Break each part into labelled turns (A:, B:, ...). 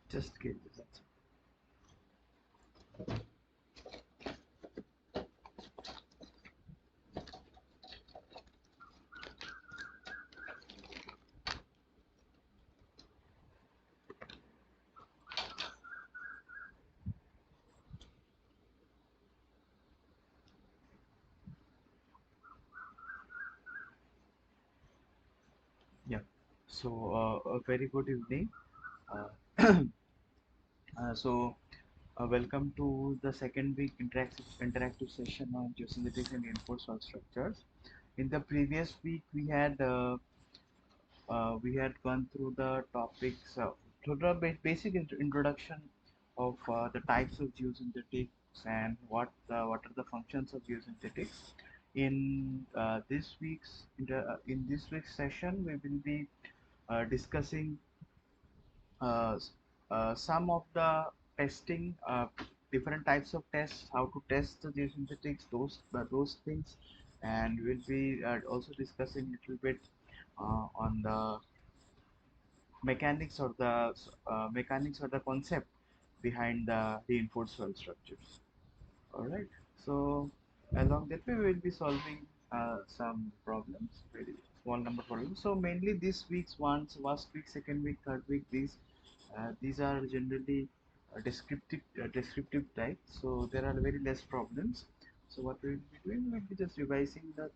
A: Just give this. Yeah. So, a very good evening. Uh, welcome to the second week interactive session on geosynthetics and reinforced soil structures. In the previous week, we had gone through the topics, through the basic introduction of the types of geosynthetics and what are the functions of geosynthetics. In this week's session, we will be discussing uh, some of the testing, different types of tests, how to test the geosynthetics, those things, and we'll be also discussing a little bit on the mechanics or the concept behind the reinforced soil structures. All right. So along that way, we will be solving some problems, very small number problems. So mainly this week's ones, first week, second week, third week, these are generally descriptive type. So there are very less problems. So what we will be doing, we will be just revising the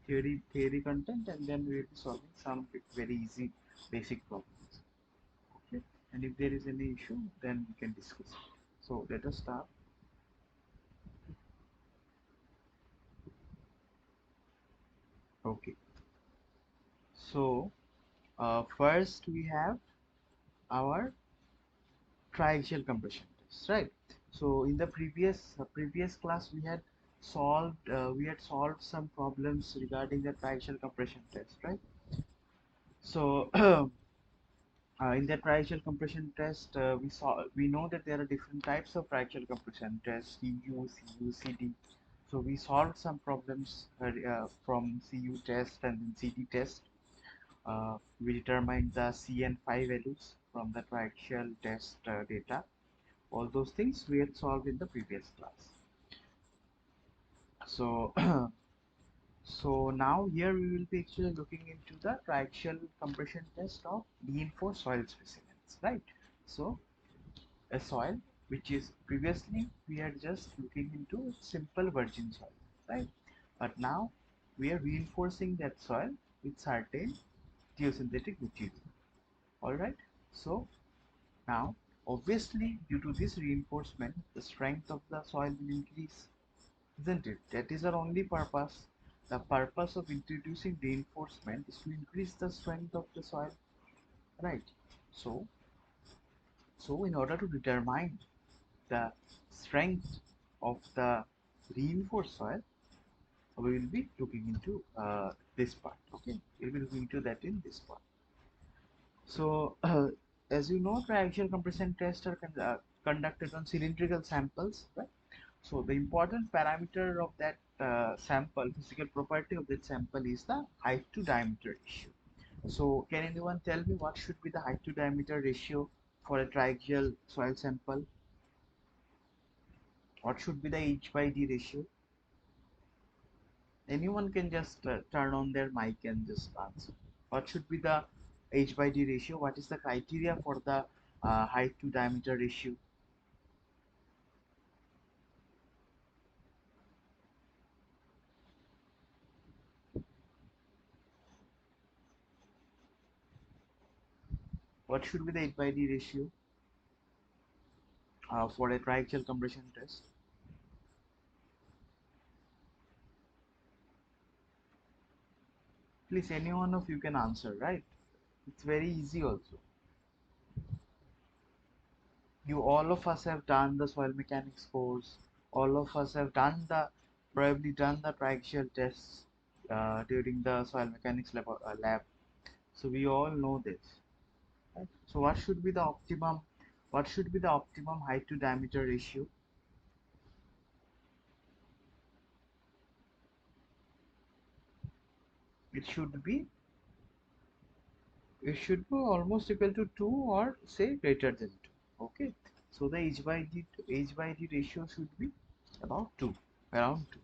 A: theory content, and then we will be solving some very easy basic problems. Okay. And if there is any issue, then we can discuss it. So let us start. Okay. So first we have our triaxial compression test, right? So in the previous class we had solved some problems regarding the triaxial compression test, right? So in the triaxial compression test, we know that there are different types of triaxial compression tests: CU, CU, CD. So we solved some problems from CU test and then CD test. We determined the CN5 values from the triaxial test data. All those things we had solved in the previous class. So, so now here we will be actually looking into the triaxial compression test of reinforced soil specimens, right? So a soil which is previously we are just looking into simple virgin soil, right? But now we are reinforcing that soil with certain geosynthetic material. All right. So now, obviously, due to this reinforcement, the strength of the soil will increase, isn't it? That is our only purpose. The purpose of introducing reinforcement is to increase the strength of the soil, right? So, so in order to determine the strength of the reinforced soil, we will be looking into this part. Okay, we will be looking into that in this part. So, as you know, triaxial compression tests are conducted on cylindrical samples, right? So, the important parameter of that sample, physical property of that sample, is the height to diameter ratio. So, can anyone tell me what should be the height to diameter ratio for a triaxial soil sample? What should be the H by D ratio? Anyone can just turn on their mic and just answer. What should be the H by D ratio? What is the criteria for the height to diameter ratio? What should be the H by D ratio for a triaxial compression test? Please, any one of you can answer, right? It's very easy also. You all of us have done the soil mechanics course. All of us have probably done the triaxial tests during the soil mechanics lab. So we all know this. Right? So what should be the optimum height to diameter ratio? It should be it should be almost equal to 2 or say greater than 2. Okay, so the h by d ratio should be about 2, around 2.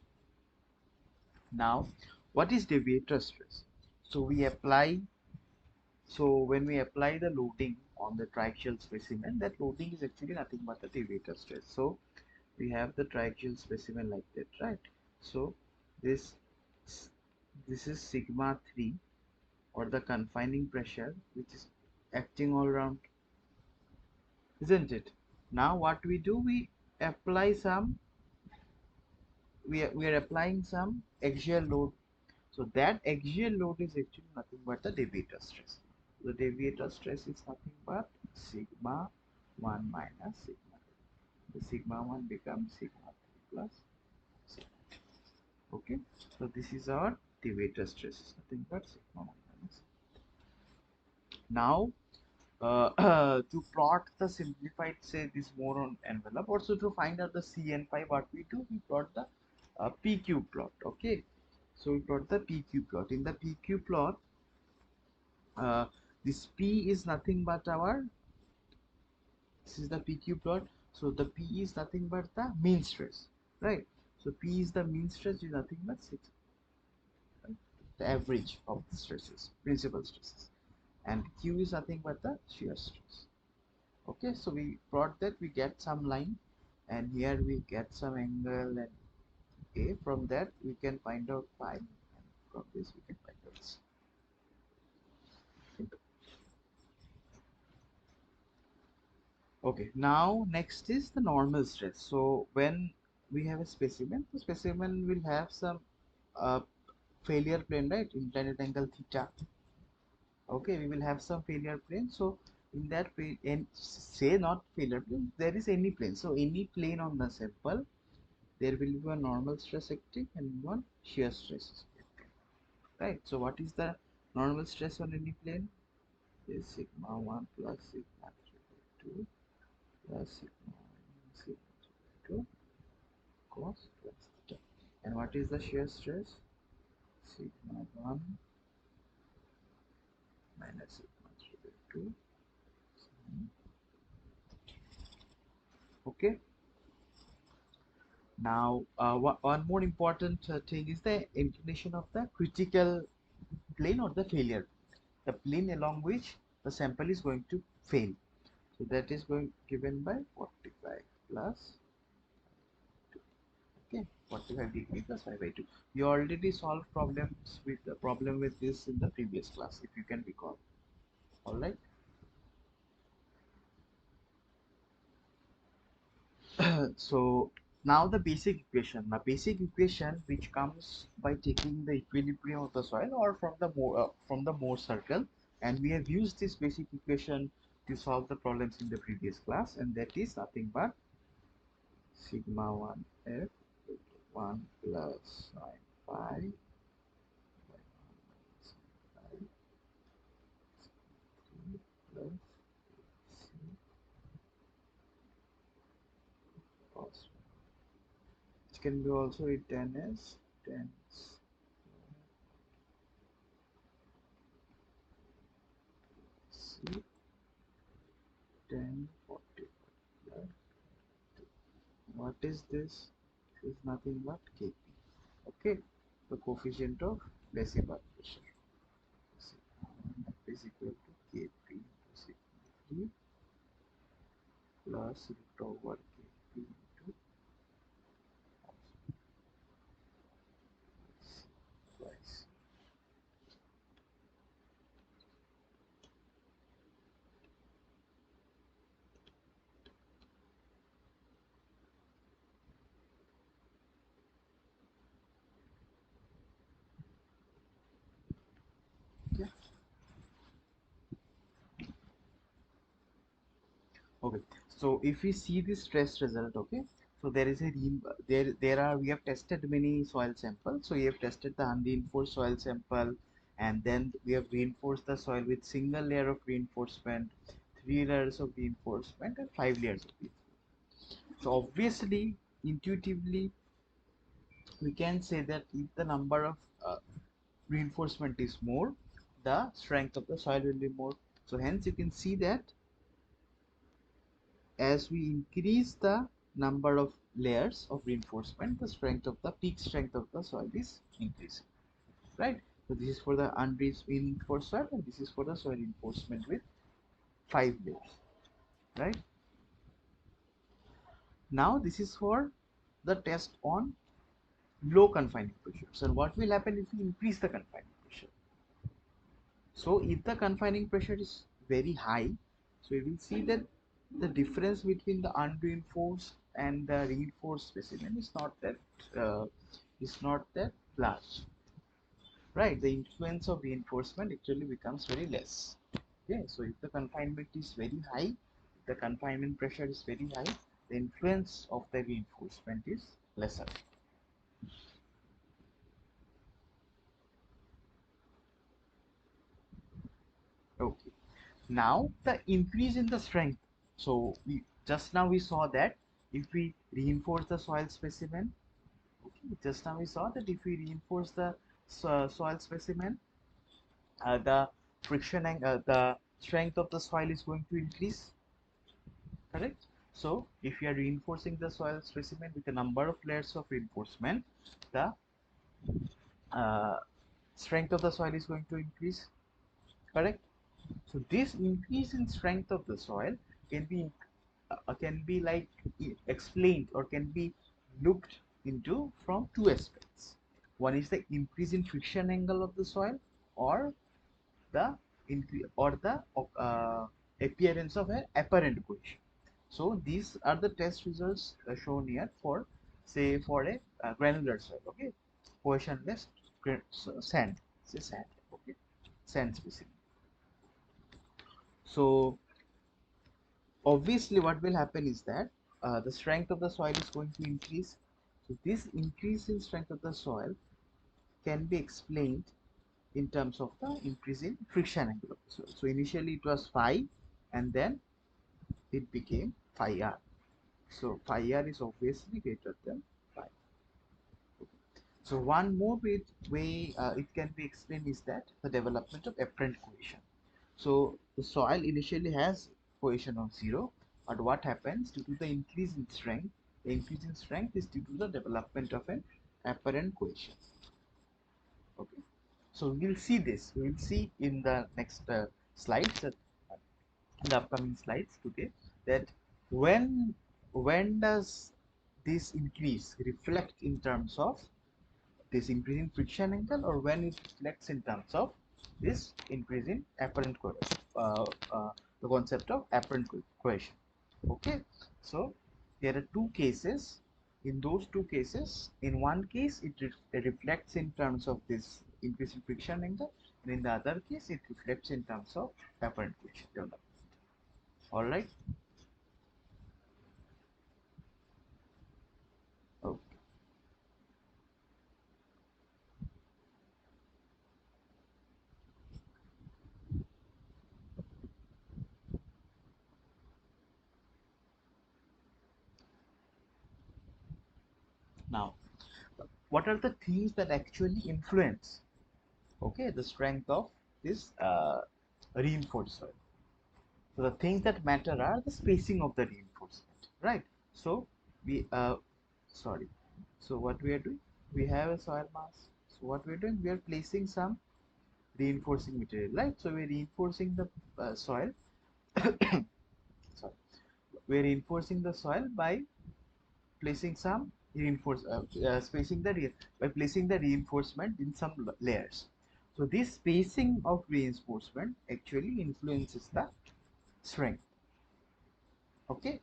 A: Now what is deviator stress? So we apply, so when we apply the loading on the triaxial specimen, that loading is actually nothing but the deviator stress. So we have the triaxial specimen like that, right? So this this is sigma 3, or the confining pressure, which is acting all around, isn't it? Now what we do, we apply some, we are applying some axial load. So that axial load is actually nothing but the deviator stress. The deviator stress is nothing but sigma 1 minus sigma 2. The sigma 1 becomes sigma 3 plus sigma 2. Okay, so this is our deviator stress, is nothing but sigma 1 minus. Now to plot the simplified, say, this Moron envelope, also to find out the C and phi, what we do, we plot the PQ plot. Okay, so we plot the PQ plot. In the PQ plot, uh, this P is nothing but our, this is the PQ plot. So the P is nothing but the mean stress, right? So P is the mean stress, is nothing but 6, right? The average of the stresses, principal stresses, and Q is nothing but the shear stress. Okay, so we plot that, we get some line, and here we get some angle and a, from that we can find out phi, and from this we can find out c. Okay, now next is the normal stress. So when we have a specimen, the specimen will have some uh, failure plane, right? Inclined angle theta. Okay, we will have some failure plane. So in that plane, and say not failure plane, there is any plane. So any plane on the sample, there will be a normal stress acting and one shear stress acting, right? So what is the normal stress on any plane? Is sigma 1 plus sigma 3 by 2 plus sigma 1 sigma 3 by 2 cos plus theta. And what is the shear stress? Sigma 1 minus sigma 3 by 2. Okay, now one more important thing is the inclination of the critical plane or the failure, the plane along which the sample is going to fail. So that is going given by 45 plus 2. Okay, 45 degree plus 5 by 2. We already solved problems with the problem with this in the previous class, if you can recall. All right. So now the basic equation. The basic equation which comes by taking the equilibrium of the soil or from the Mohr circle, and we have used this basic equation to solve the problems in the previous class, and that is nothing but sigma 1 f 1 plus sin phi by 1 minus sin phi 3 plus c cos, which can be also written as 10 c 10 40 plus. What is this? This is nothing but Kp. Okay, the coefficient of Lacey-Bach pressure. That is equal to Kp into sigma 3 plus root over Kp into c twice. Okay. Okay, so if we see this stress result, okay, so there is a there are, we have tested many soil samples. So we have tested the unreinforced soil sample, and then we have reinforced the soil with single layer of reinforcement, 3 layers of reinforcement, and 5 layers of reinforcement. So obviously, intuitively, we can say that if the number of reinforcement is more, the strength of the soil will be more. So hence you can see that as we increase the number of layers of reinforcement, the strength of the peak strength of the soil is increasing, right? So this is for the unreinforced soil, and this is for the soil reinforcement with 5 layers, right? Now this is for the test on low confining pressure. So what will happen if we increase the confining pressure? So if the confining pressure is very high, so you will see that the difference between the unreinforced and the reinforced specimen uh, is not that large, right? The influence of reinforcement actually becomes very less. Okay, so if the confinement is very high, if the confinement pressure is very high, the influence of the reinforcement is lesser. Okay. Now the increase in the strength. So we just now we saw that if we reinforce the soil specimen, okay, just now we saw that if we reinforce the soil specimen, the friction and the strength of the soil is going to increase, correct? So if you are reinforcing the soil specimen with a number of layers of reinforcement, the uh, strength of the soil is going to increase, correct? So this increase in strength of the soil can be like explained or can be looked into from two aspects. One is the increase in friction angle of the soil, or the increase or the appearance of an apparent cohesion. So these are the test results shown here for, say, for a granular soil. Okay, cohesionless sand, say sand. Okay, sand species. So obviously what will happen is that the strength of the soil is going to increase. So this increase in strength of the soil can be explained in terms of the increase in friction angle of the soil. So initially it was phi, and then it became phi r. So phi r is obviously greater than phi. So one more way it can be explained is that the development of apparent cohesion. So the soil initially has cohesion of 0, but what happens due to the increase in strength? The increase in strength is due to the development of an apparent cohesion. Okay, so we will see this. We will see in the next slides, in the upcoming slides today, that when when does this increase reflect in terms of this increase in friction angle, or when it reflects in terms of this increase in apparent cohesion, the concept of apparent cohesion. Okay, so there are two cases. In those two cases, in one case it reflects in terms of this increase in friction angle, and in the other case it reflects in terms of apparent cohesion development. All right. Okay. Now, what are the things that actually influence, okay, the strength of this reinforced soil? So the things that matter are the spacing of the reinforcement, right? So we sorry. So what we are doing, we have a soil mass. So what we are doing, we are placing some reinforcing material, right? So we are reinforcing the soil. Sorry, we are reinforcing the soil by placing some spacing by placing the reinforcement in some layers. So this spacing of reinforcement actually influences the strength. Okay.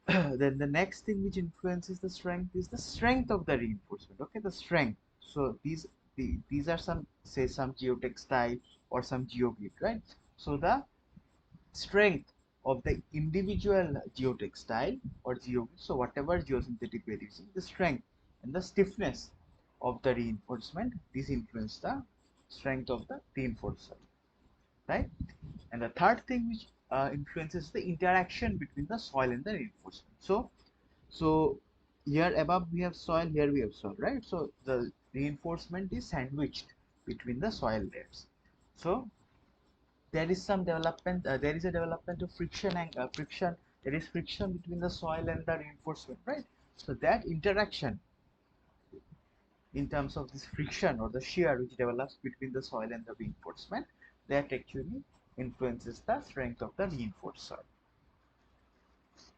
A: Then the next thing which influences the strength is the strength of the reinforcement. Okay, the strength. So these are some, say, some geotextile or some geogrid, right? So the strength of the individual geotextile or geogrid, so whatever geosynthetic we are using, the strength and the stiffness of the reinforcement, this influence the strength of the reinforcement, right? And the third thing which influences the interaction between the soil and the reinforcement. So here above we have soil, here we have soil, right? So the reinforcement is sandwiched between the soil layers. So there is some development, there is a development of friction and friction, there is friction between the soil and the reinforcement, right? So that interaction in terms of this friction or the shear which develops between the soil and the reinforcement, that actually influences the strength of the reinforced soil,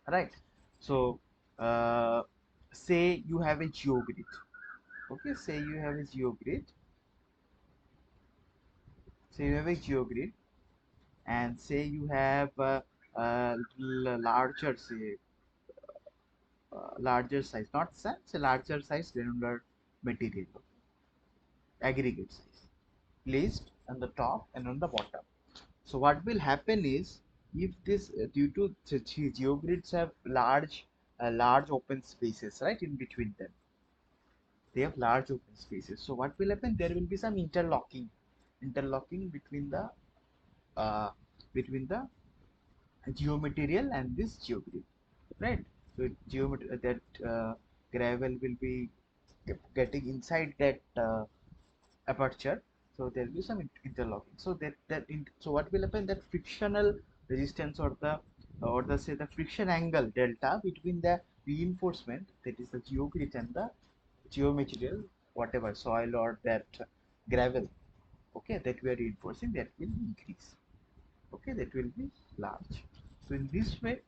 A: right? So uh, say you have a geogrid. Okay, say you have a geogrid, and say you have larger, say larger size, not such a larger size granular material, aggregate size, placed on the top and on the bottom. So what will happen is, if this due to geogrids have large open spaces, right, in between them, they have large open spaces. So what will happen? There will be some interlocking uh, between the geomaterial and this geogrid, right? So geometry that gravel will be getting inside that aperture, so there will be some interlocking. So so what will happen, that frictional resistance or the say the friction angle delta between the reinforcement, that is the geogrid, and the geomaterial, whatever soil or that gravel, okay, that we are reinforcing, that will increase, okay, that will be large. So in this way,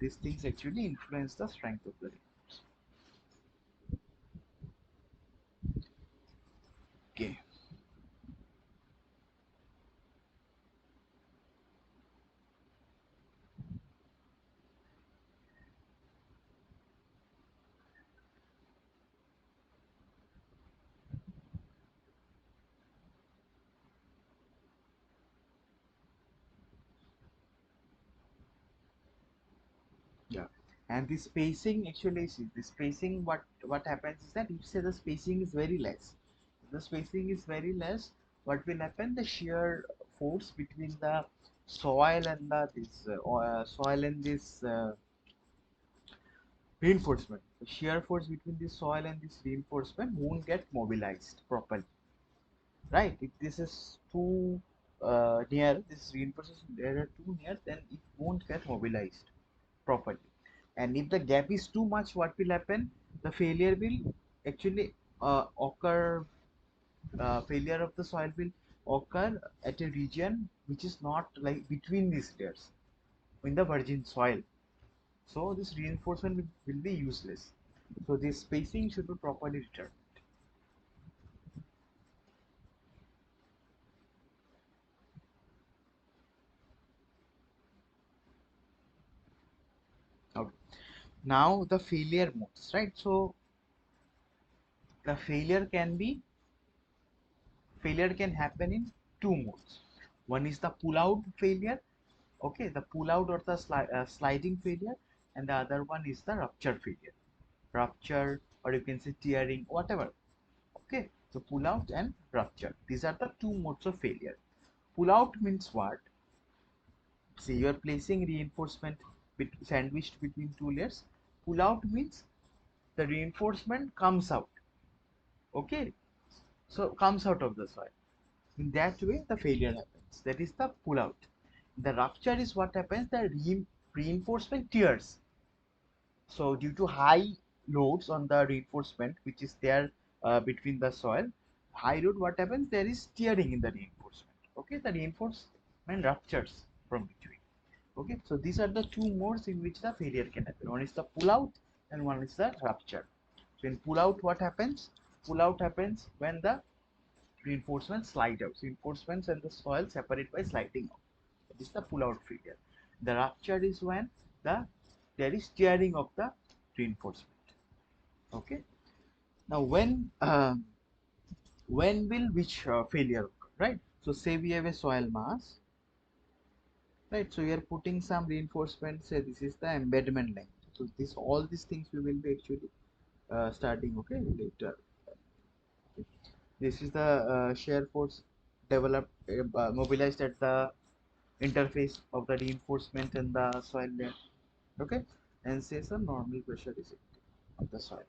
A: these things actually influence the strength of the ring. Okay. Yeah, and the spacing actually, see the spacing, what happens is that if say the spacing is very less, what will happen, the shear force between the soil and the this soil and this reinforcement, the shear force between the soil and this reinforcement won't get mobilized properly, right? If this is too near, this reinforcement are too near, then it won't get mobilized properly. And if the gap is too much, what will happen, the failure will actually occur, failure of the soil will occur at a region which is not like between these layers in the virgin soil. So this reinforcement will be useless. So this spacing should be properly determined. Okay. Now the failure modes, right? So the failure can happen in two modes. One is the pull out failure, okay, the pull out or the sliding failure, and the other one is the rupture failure, rupture, or you can say tearing, whatever. Okay, so pull out and rupture, these are the two modes of failure. Pull out means what? See, you are placing reinforcement sandwiched between two layers. Pull out means the reinforcement comes out, okay, so comes out of the soil. In that way the failure happens, that is the pull out. The rupture is what happens, the reinforcement tears. So due to high loads on the reinforcement which is there between the soil, high load, what happens, there is tearing in the reinforcement, okay, the reinforcement ruptures from between. Okay, so these are the two modes in which the failure can happen. One is the pull out and one is the rupture. So in pull out, what happens, pull out happens when the reinforcements slide out, reinforcements and the soil separate by sliding out. This is the pull out failure. The rupture is when there is tearing of the reinforcement. Okay. Now when will which failure occur, right? So say we have a soil mass, right? So we are putting some reinforcement. Say this is the embedment length. So this all these things we will be actually starting, okay, later. Okay. This is the shear force developed, mobilized at the interface of the reinforcement and the soil layer, okay, and say some normal pressure is of the soil,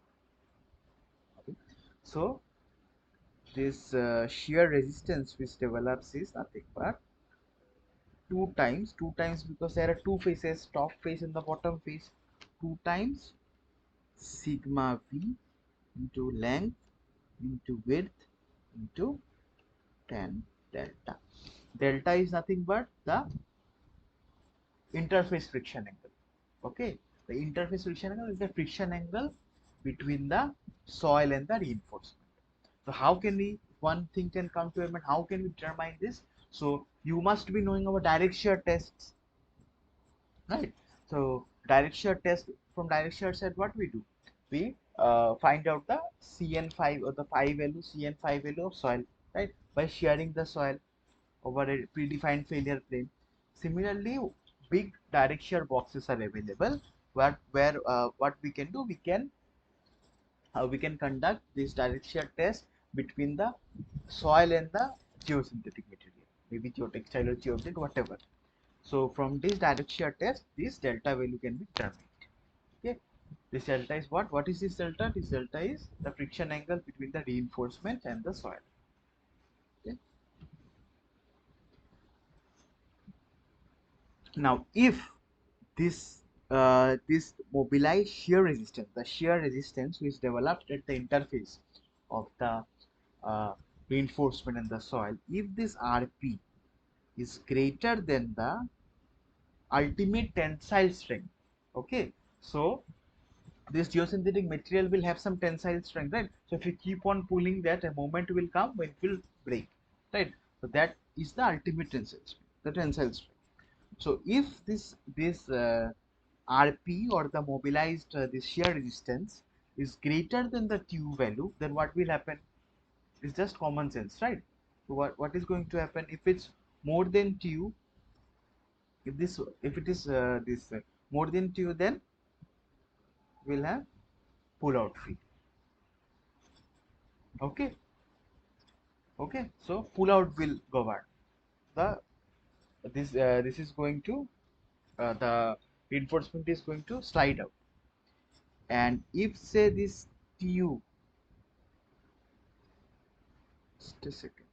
A: okay. So this shear resistance which develops is nothing but two times because there are two faces, top face and the bottom face, two times sigma v into length into width into tan delta. Delta is nothing but the interface friction angle. Okay, the interface friction angle is the friction angle between the soil and the reinforcement. So how can we, one thing can come to a mind, how can we determine this? So you must be knowing our direct shear tests, right? So direct shear test, from direct shear set what we do, we find out the cn5 or the phi value, cn5 value of soil, right, by shearing the soil over a predefined failure plane. Similarly, big direct shear boxes are available where what we can do, we can conduct this direct shear test between the soil and the geosynthetic material, maybe geotextile or geoblade, whatever. So from this direct shear test, this delta value can be determined. Okay, this delta is what? What is this delta? This delta is the friction angle between the reinforcement and the soil. Okay. Now, if this mobilized shear resistance, the shear resistance which developed at the interface of the uh, reinforcement and the soil, if this Rp is greater than the ultimate tensile strength, okay, so this geosynthetic material will have some tensile strength, right? So if you keep on pulling that, a moment will come when it will break, right? So that is the ultimate tensile strength, the tensile strength. So if this Rp or the mobilized this shear resistance is greater than the Tu value, then what will happen? It's just common sense, right? So what is going to happen if it's more than Tu? If it is this more than Tu, then we'll have pull out free. Okay, okay. So pull out will govern the this is going to the reinforcement is going to slide out, and if say this Tu, just a second,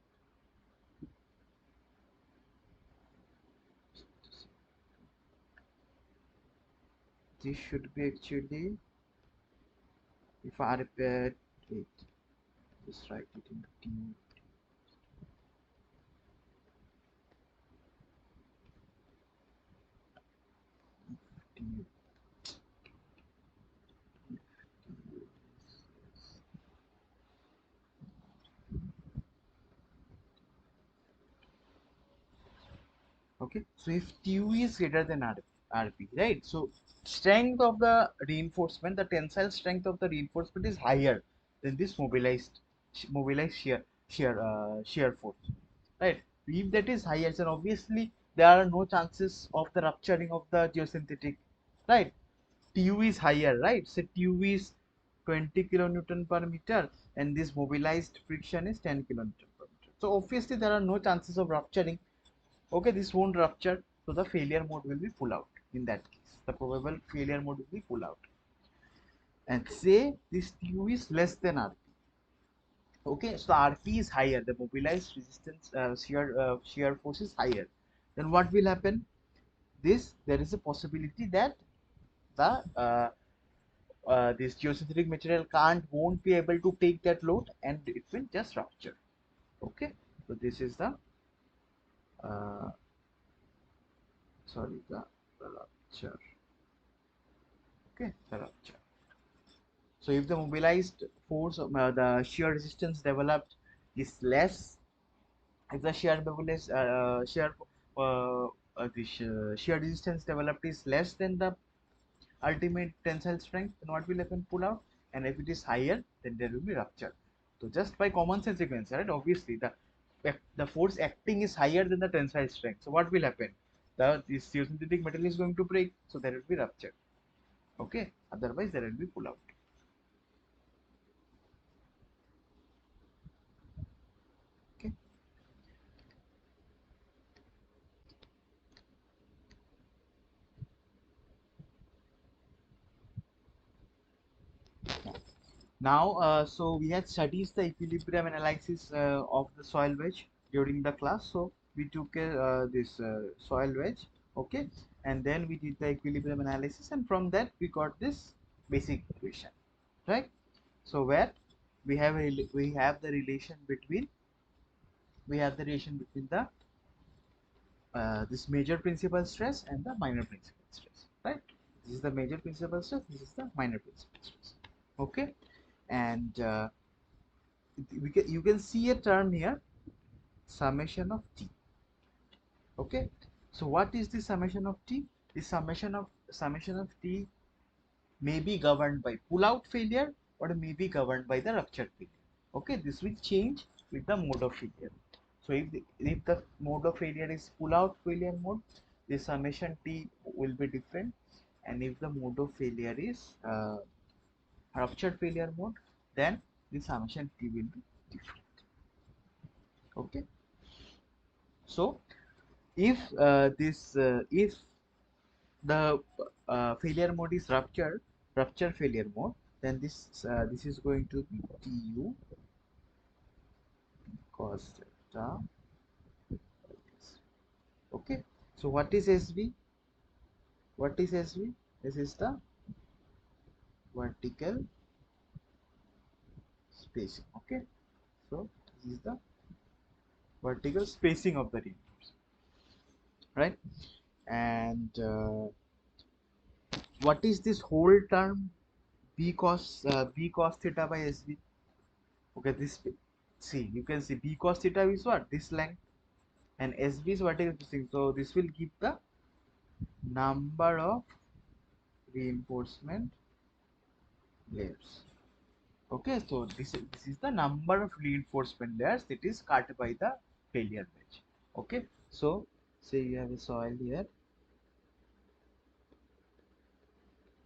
A: this should be actually, if I repair it, just write it in Tu. Tu. Okay, so if Tu is greater than Rp, right? So strength of the reinforcement, the tensile strength of the reinforcement is higher than this mobilized shear force, right? If that is higher, then obviously there are no chances of the rupturing of the geosynthetic, right? Tu is higher, right? So Tu is 20 kilonewton per meter, and this mobilized friction is 10 kilonewton per meter. So obviously there are no chances of rupturing. Okay, this won't rupture, so the failure mode will be pull out. In that case, the probable failure mode will be pull out. And say this Tu is less than Rp. Okay, so Rp is higher, the mobilized resistance shear force is higher. Then what will happen? There is a possibility that the this geosynthetic material won't be able to take that load, and it will just rupture. Okay, so this is the uh, sorry, the rupture. Okay, the rupture. So if the mobilized force, the shear resistance developed is less, if the shear resistance developed is less than the ultimate tensile strength, then what will happen? Pull out. And if it is higher, then there will be rupture. So just by common sense you can say, right? Obviously the force acting is higher than the tensile strength. So what will happen? This geosynthetic material is going to break, so there will be rupture. Okay, otherwise there will be pull out. Okay. Now, so we had studied the equilibrium analysis of the soil wedge during the class. So we took this soil wedge, okay, and then we did the equilibrium analysis, and from that we got this basic equation, right? So where we have the relation between the this major principal stress and the minor principal stress, right? This is the major principal stress. This is the minor principal stress, okay, and you can see a term here, summation of t, okay. So what is the summation of t? The summation of t may be governed by pull out failure or may be governed by the rupture failure, okay. This will change with the mode of failure. So if the mode of failure is pull out failure mode, the summation t will be different, and if the mode of failure is rupture failure mode, then the summation t will be different, okay. So if the failure mode is rupture failure mode, then this is going to be tu cos theta, okay. So what is sv? This is the vertical spacing, okay. So this is the vertical spacing of the reinforcement, right? And what is this whole term, b cos theta by sv? Okay, this, see, you can see b cos theta is what, this length, and sb is vertical spacing. So this will give the number of reinforcement layers, okay. So this is the number of reinforcement layers that is cut by the failure wedge, okay. So say you have a soil here,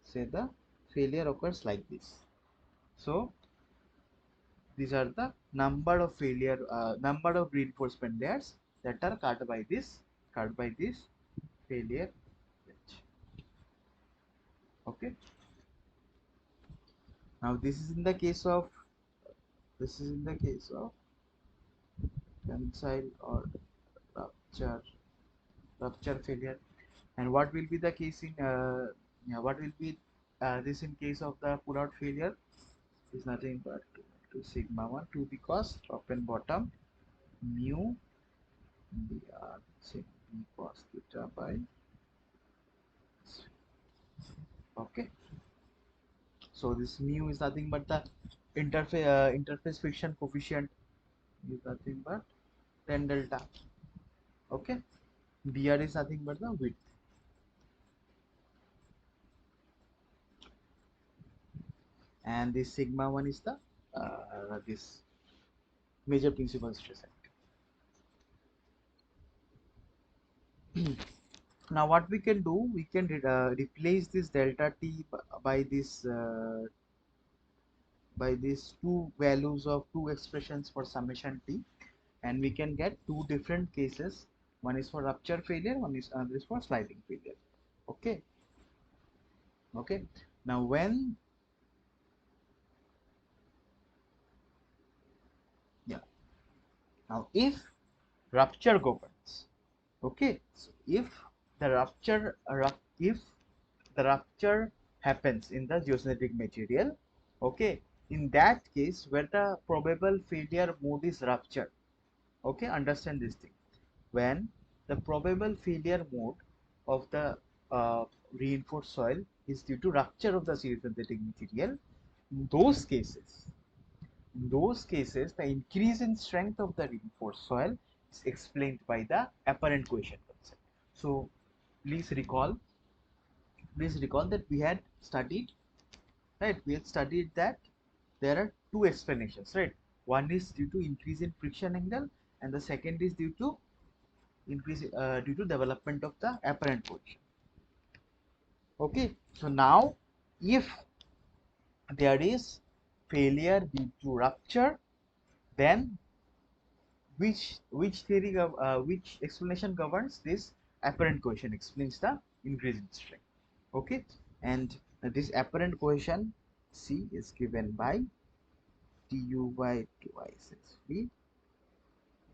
A: say the failure occurs like this. So these are the number of reinforcement layers that are cut by this failure wedge, okay. Now this is in the case of tensile or rupture failure. And what will be the case in yeah, what will be this in case of the pull out failure? Is nothing but 2 sigma 1 2 because top and bottom mu dr sigma b cos theta by, okay. So this mu is nothing but the interface friction coefficient, is nothing but 10 delta, okay. Dr is nothing but the width, and this sigma 1 is the this major principal stress acting. Now what we can do, we can replace this delta t by these two values of two expressions for summation t, and we can get two different cases. One is for rupture failure, one is another is for sliding failure, okay. Okay, now when, yeah, now if rupture governs, okay. So if the rupture happens in the geosynthetic material, okay, in that case where the probable failure mode is rupture, okay, understand this thing, when the probable failure mode of the reinforced soil is due to rupture of the geosynthetic material, in those cases the increase in strength of the reinforced soil is explained by the apparent cohesion concept. So please recall that we had studied, right, we had studied that there are two explanations, right. One is due to increase in friction angle, and the second is due to development of the apparent cohesion, okay. So now if there is failure due to rupture, then which explanation governs? This apparent cohesion explains the increase in strength, okay. And this apparent cohesion C is given by du by twice SV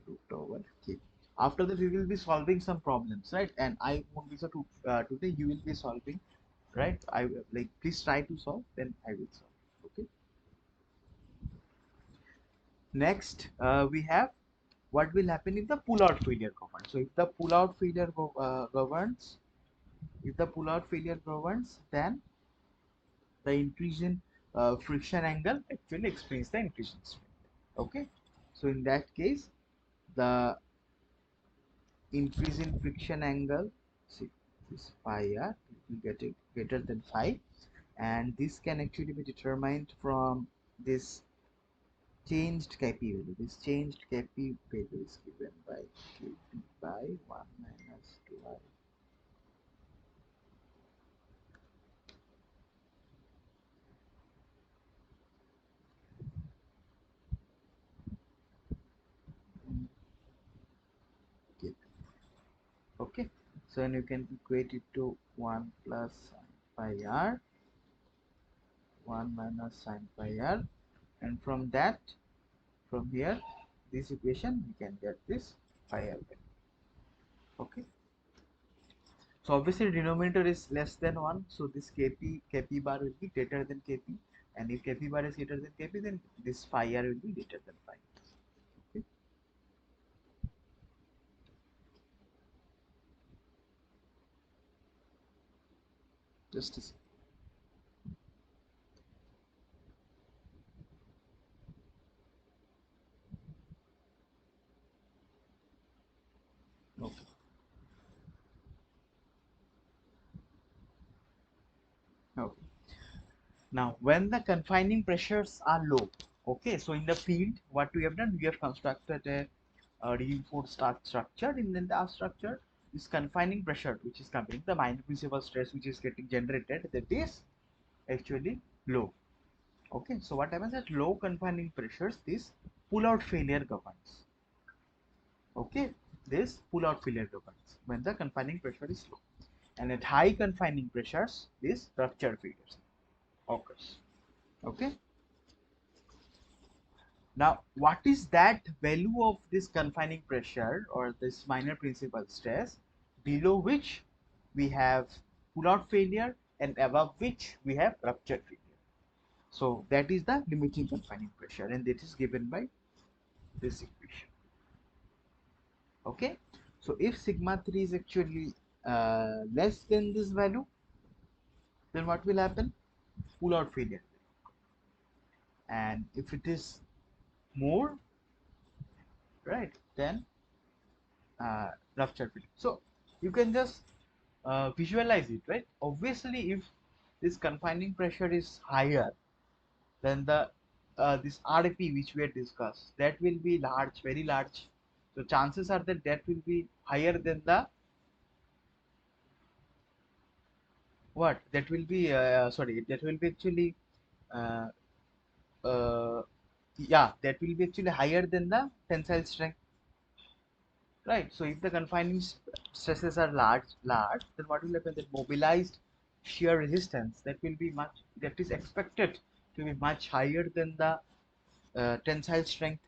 A: root over k. After that, we will be solving some problems, right? And I won't be so today. You will be solving, right? I will like please try to solve, then I will solve. Okay. Next, we have what will happen if the pull-out failure governs. So if the pull-out failure governs, then the increase in friction angle actually explains the increase in strength. Okay. So in that case, the increase in friction angle, see this phi r will get it greater than phi, and this can actually be determined from this changed Kp value. This changed Kp value is given by Kp by 1 minus 2i. Kp. Okay, so then you can equate it to 1 plus sin pi r, 1 minus sin pi r, and from here, this equation we can get this pi r value. Okay, so obviously denominator is less than 1, so this kp bar will be greater than kp, and if kp bar is greater than kp, then this phi r will be greater than phi. Okay, just a second. Okay. Okay. Now, when the confining pressures are low, okay, so in the field, what we have done, we have constructed a reinforced structure. In the structure, this confining pressure, which is coming, the minor principal stress, which is getting generated, that is actually low. Okay, so what happens at low confining pressures, this pull-out failure governs. Okay, this pull-out failure governs when the confining pressure is low, and at high confining pressures, this rupture failure occurs. Okay. Now, what is that value of this confining pressure or this minor principal stress below which we have pull-out failure and above which we have rupture failure? So that is the limiting confining pressure, and that is given by this equation. Okay. So if sigma 3 is actually less than this value, then what will happen? Pull-out failure. And if it is more, right, then rupture failure. So you can just visualize it, right? Obviously, if this confining pressure is higher than the this RP which we had discussed, that will be large, very large. So chances are that that will be higher than the what? That will be sorry. That will be actually uh, uh, yeah. That will be actually higher than the tensile strength, right? So if the confining stresses are large, then what will happen? That mobilized shear resistance that will be much, that is expected to be much higher than the tensile strength,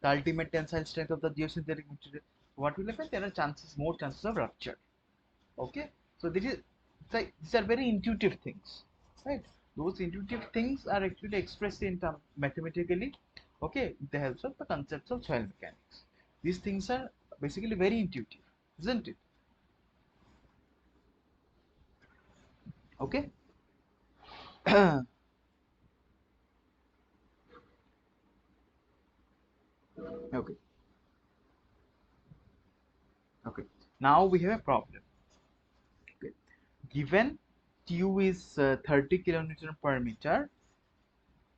A: the ultimate tensile strength of the geosynthetic material. What will happen? There are more chances of rupture. Okay, so this is like these are very intuitive things, right? Those intuitive things are actually expressed in term mathematically, okay, with the help of the concepts of soil mechanics. These things are basically very intuitive, isn't it? Okay. Okay. Okay. Now we have a problem. Okay. Given Tu is 30 kilonewton per meter,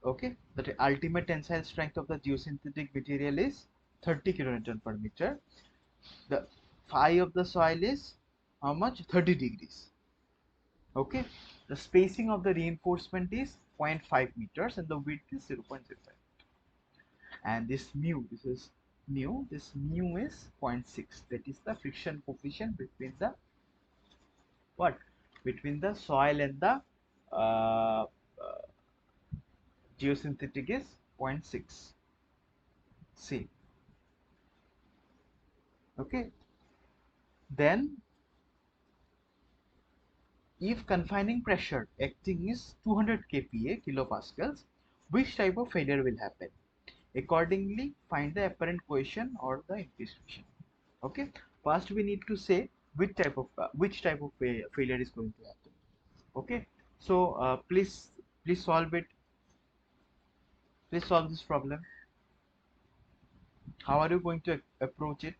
A: okay, the ultimate tensile strength of the geosynthetic material is 30 kilonewton per meter. The phi of the soil is how much? 30 degrees. Okay, the spacing of the reinforcement is 0.5 meters and the width is 0.05. And this mu is zero point 0.6. That is the friction coefficient between the what? Between the soil and the uh, geosynthetic is 0.6. See, okay. Then if confining pressure acting is 200 kPa kilopascals, which type of failure will happen? Accordingly, find the apparent cohesion or the increased friction. Okay. First, we need to say which type of failure is going to happen. Okay. So please solve it. Please solve this problem. How are you going to approach it?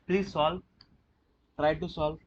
A: Please solve. Try to solve.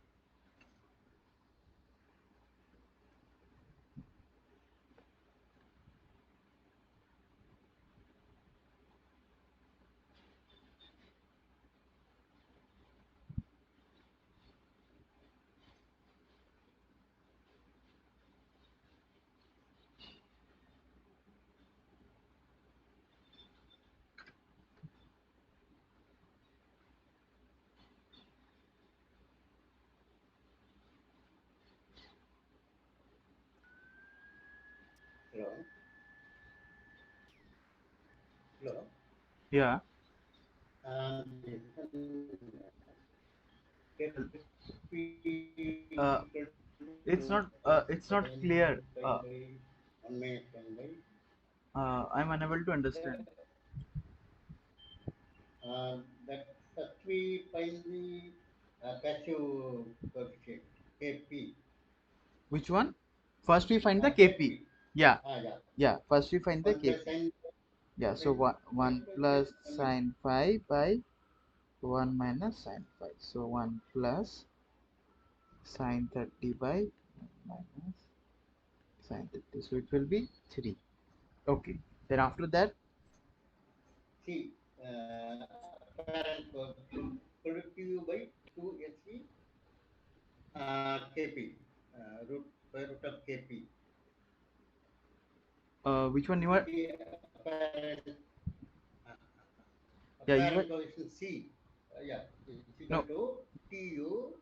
B: Hello. Hello.
A: Yeah.
B: This KP
A: Uh,
B: equal
A: it's
B: to
A: not.
B: 10
A: It's not
B: second
A: clear.
B: 10 by 1 minute 10 by.
A: I'm unable to understand.
B: The, that first we find the passive coefficient KP.
A: Which one? First we find the KP.
B: KP.
A: Yeah.
B: Yeah.
A: Yeah. First we find the
B: 1 plus
A: KP.
B: sin
A: Yeah. So
B: phi
A: one
B: plus
A: plus
B: 1 minute.
A: sine phi by 1 minus sine phi. So 1 plus sine 30 by 1 minus sine 30. So it will be 3. Okay. Then after that,
B: C. Apparent coefficient productive by 2 SE KP. Root by root of KP.
A: which one you are?
B: The uh,
A: Yeah, you
B: apparent
A: are.
B: coefficient C. Yeah, it's equal
A: No,
B: to TU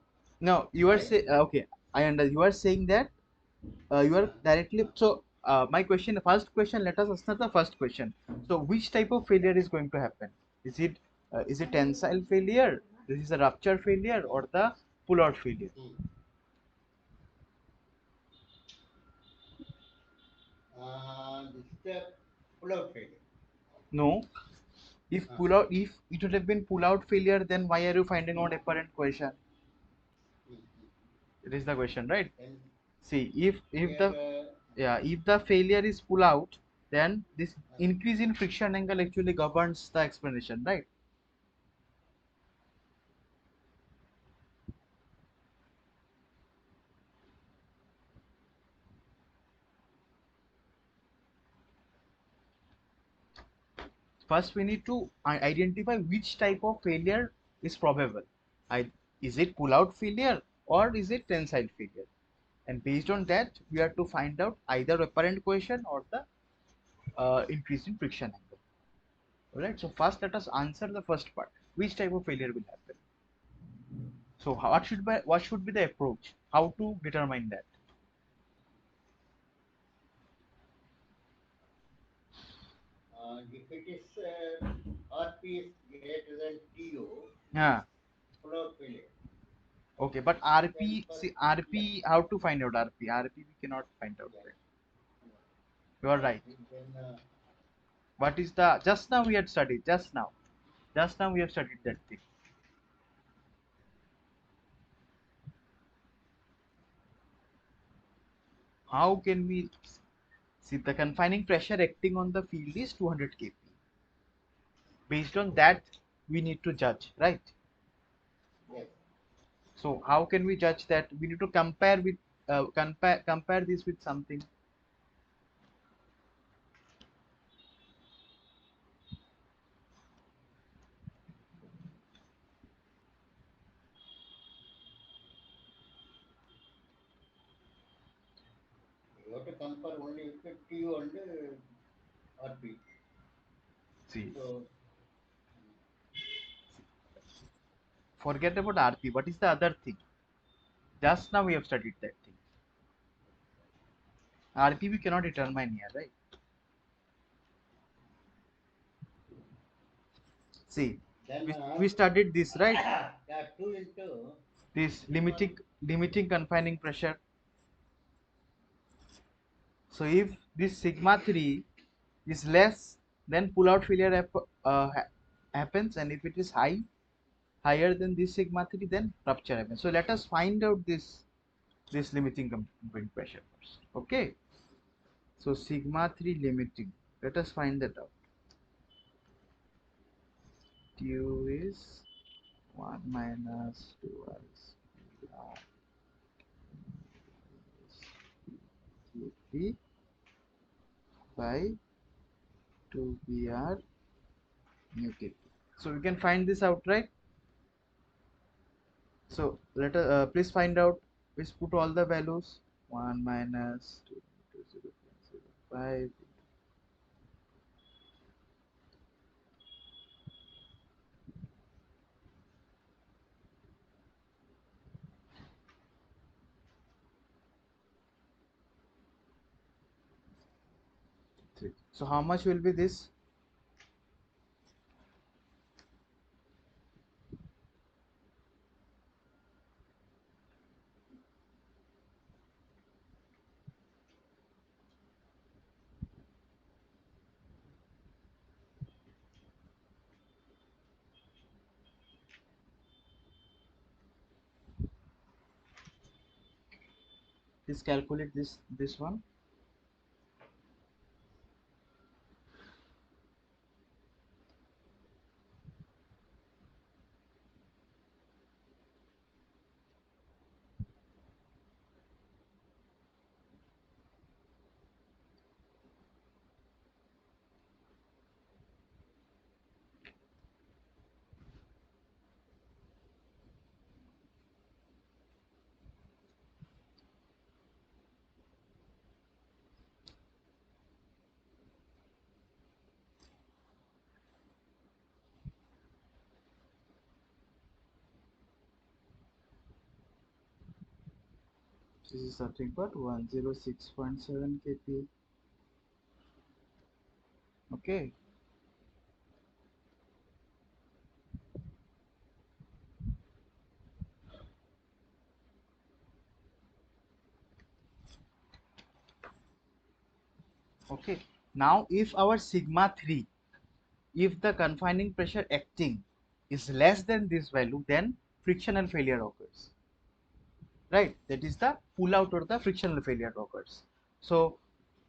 A: no, you are
B: by
A: say. Okay, I understand. You are saying that you are directly.
B: uh,
A: So my question, first question. Let us answer the first question. So which type of failure is going to happen? Is it tensile failure? This is a rupture failure or the pull out failure?
B: this is the pull-out failure.
A: No. If
B: Uh,
A: pull out, if it would have been pull out failure, then why are you finding out apparent cohesion?
B: mm,
A: It is the question, right?
B: then
A: See, if
B: here
A: the yeah, if the failure is pull out, then this
B: uh,
A: increase in friction angle actually governs the explanation, right? First, we need to identify which type of failure is probable. I, is it pull out failure or is it tensile failure? And based on that, we have to find out either apparent cohesion or the increase in friction angle. Alright, so first let us answer the first part. Which type of failure will happen? So what should be the approach? How to determine that?
B: if it is RP is greater than TU, it is
A: Yeah.
B: pull-out failure.
A: Okay, but
B: Then
A: RP,
B: for
A: see
B: yeah,
A: RP, how to find out RP? RP we cannot find out,
B: yeah,
A: right?
B: yeah.
A: You are right.
B: Then
A: What is the just now we had studied just now we have studied that thing. How can we see the confining pressure acting on the field is 200 kP. Based on that, we need to judge, right?
B: yes.
A: So how can we judge that? We need to compare this with something.
B: have to compare only with TU and RP.
A: See,
B: So
A: forget about RP. What is the other thing? Just now we have studied that thing. RP we cannot determine here, right? See,
B: then
A: we studied this, right?
B: yeah, 2 into
A: This
B: T1.
A: limiting confining pressure. So if this sigma 3 is less, then pull out failure happens, and if it is higher than this sigma 3, then rupture happens. So let us find out this limiting confining pressure first. Okay. So sigma 3 limiting. Let us find that out. Tu is 1 minus 2s Qp by 2br mu kp. So we can find this out, right? So let us please find out. Please put all the values. 1 minus 2 into 0.05. 3. So how much will be this? Please calculate this one. This is nothing but 106.7 kPa. Okay. Okay. Now if our sigma 3, if the confining pressure acting is less than this value, then frictional failure occurs. Right? That is the pull out or the frictional failure occurs. So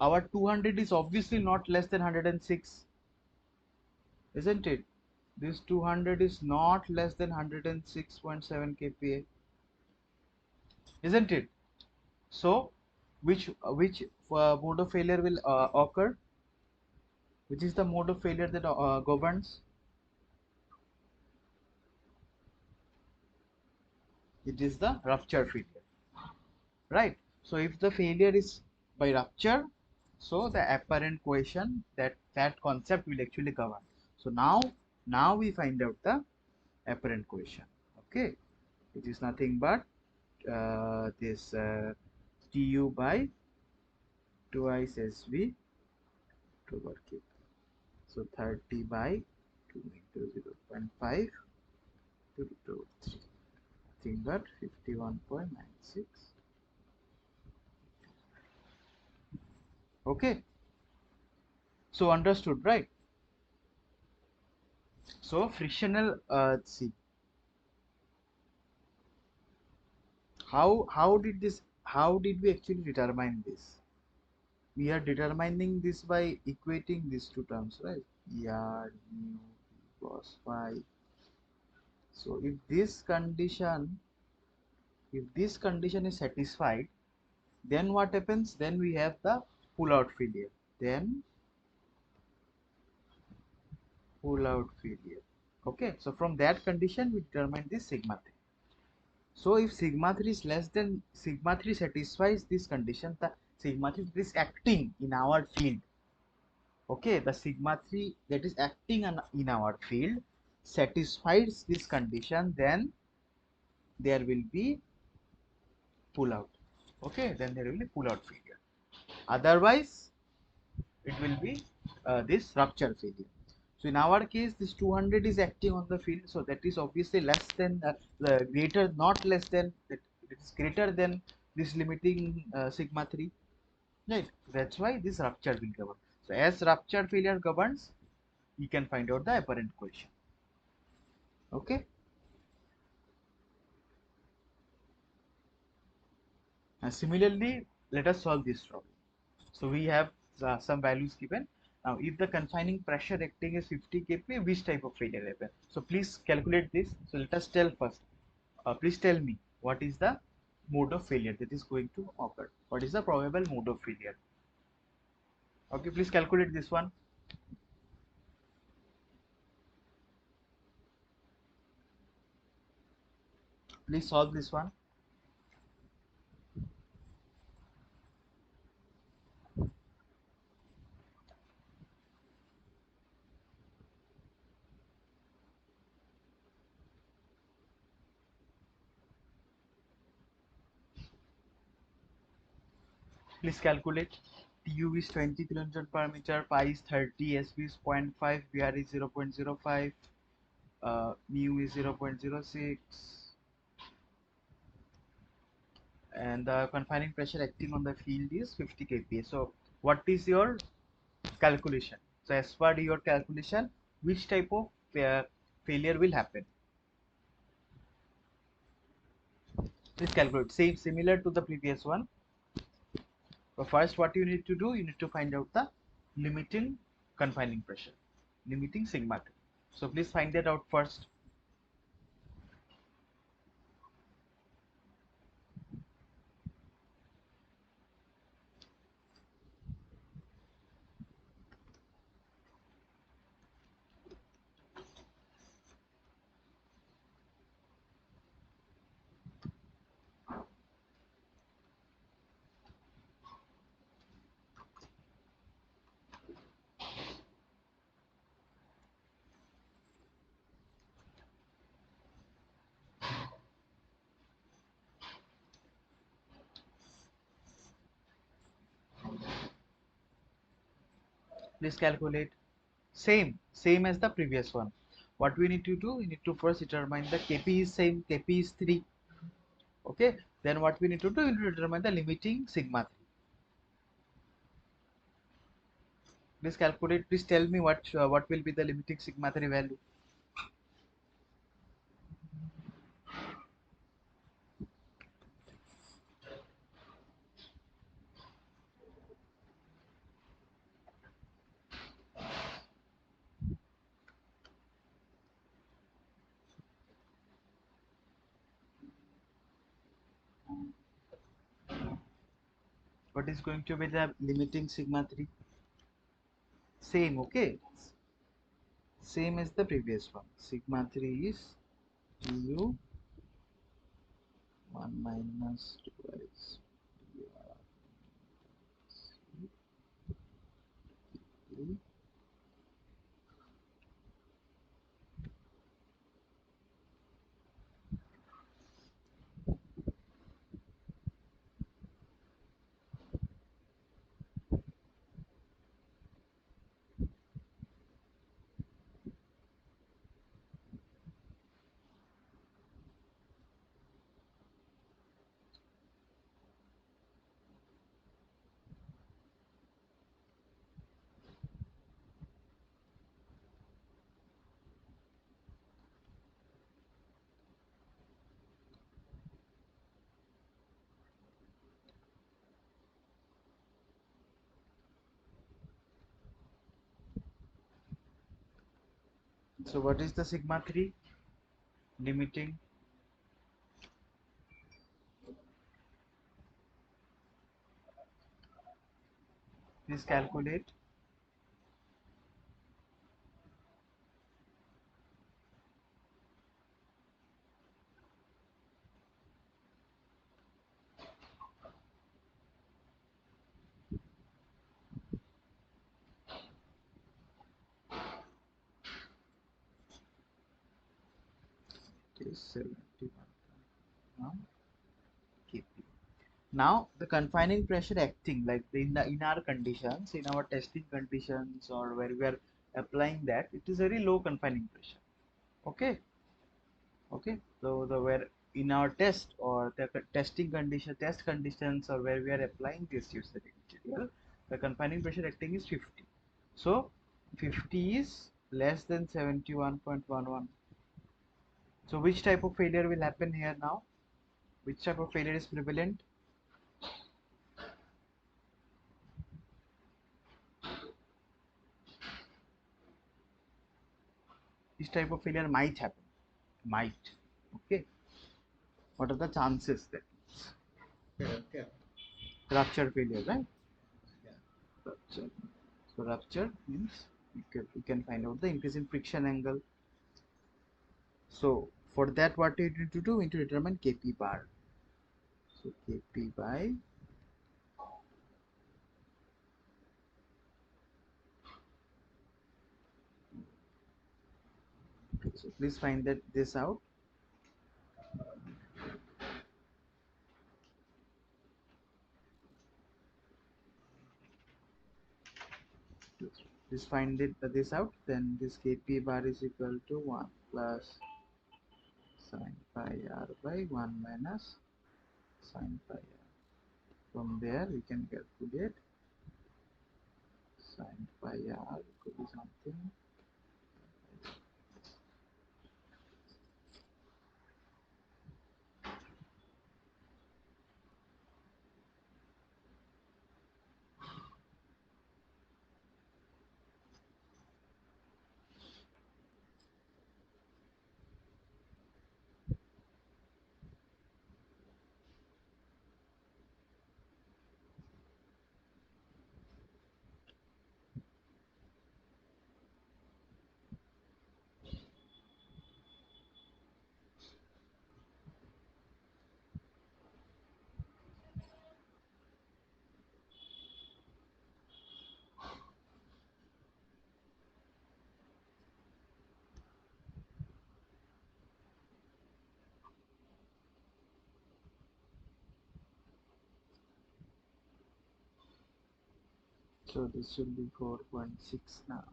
A: our 200 is obviously not less than 106, isn't it? This 200 is not less than 106.7 kPa, isn't it? So which mode of failure will occur? Which is the mode of failure that governs? It is the rupture failure, right? So if the failure is by rupture, so the apparent cohesion, that concept will actually govern. So now we find out the apparent cohesion. Okay, it is nothing but this Tu by twice Sv over K. So 30 by 2 into 0.5 to 3. Nothing but 51.96. Okay, so understood, right? So frictional, see, how did we actually determine this? We are determining this by equating these two terms, right? Er mu cos phi. So if this condition is satisfied, then what happens? Then we have the pull out failure. Then pull out failure. Okay, so from that condition we determine this sigma 3. So if sigma 3 is less than sigma 3 satisfies this condition, sigma 3 that is acting in our field. Okay, the sigma 3 that is acting in our field satisfies this condition, then there will be pull out. Okay, then there will be pull out failure. Otherwise, it will be this rupture failure. So in our case, this 200 is acting on the field, so that is obviously less than the greater, not less than that. It is greater than this limiting sigma 3, right? That's why this rupture will govern. So as rupture failure governs, you can find out the apparent cohesion. Okay. And similarly, let us solve this problem. So we have some values given. Now, if the confining pressure acting is 50 kPa, which type of failure happen? So please calculate this. So let us tell first. Please tell me what is the mode of failure that is going to occur. What is the probable mode of failure? Okay, please calculate this one. Please solve this one. Please calculate. TU is 20 kN per meter, pi is 30, SV is 0.5, VR is 0.05, mu is 0.06, and the confining pressure acting on the field is 50 kPa. So what is your calculation? So as per your calculation, which type of failure will happen? Please calculate. Same, similar to the previous one. So first, what you need to do, you need to find out the limiting confining pressure, limiting sigma 2. So please find that out first. Please calculate. Same as the previous one. What we need to do, we need to first determine the Kp is same, Kp is 3. Okay, then what we need to do, we need to determine the limiting sigma 3. Please calculate. Please tell me what will be the limiting sigma 3 value. What is going to be the limiting sigma 3? Same, okay, same as the previous one. Sigma 3 is mu 1 minus twice P. So what is the sigma 3 limiting? Please calculate. is 71 kp. Now the confining pressure acting like in our conditions, in our testing conditions, or where we are applying that, it is very low confining pressure. Okay, okay. So the where in our test or the testing condition, test conditions, or where we are applying this geosynthetic material, the confining pressure acting is 50. So 50 is less than 71.11. So which type of failure will happen here now? Which type of failure is prevalent? This type of failure might happen. Might. Okay. What are the chances that
B: Okay.
A: rupture failure, right?
B: Yeah.
A: Rupture. So rupture means you can find out the increase in friction angle. So for that, what you need to do? We need to determine Kp bar. So Kp by, so please find that this out. Please find this out. Then this Kp bar is equal to 1 plus sin pi r by 1 minus sin pi r. From there we can calculate sin pi r could be something. So this will be 4.6 now.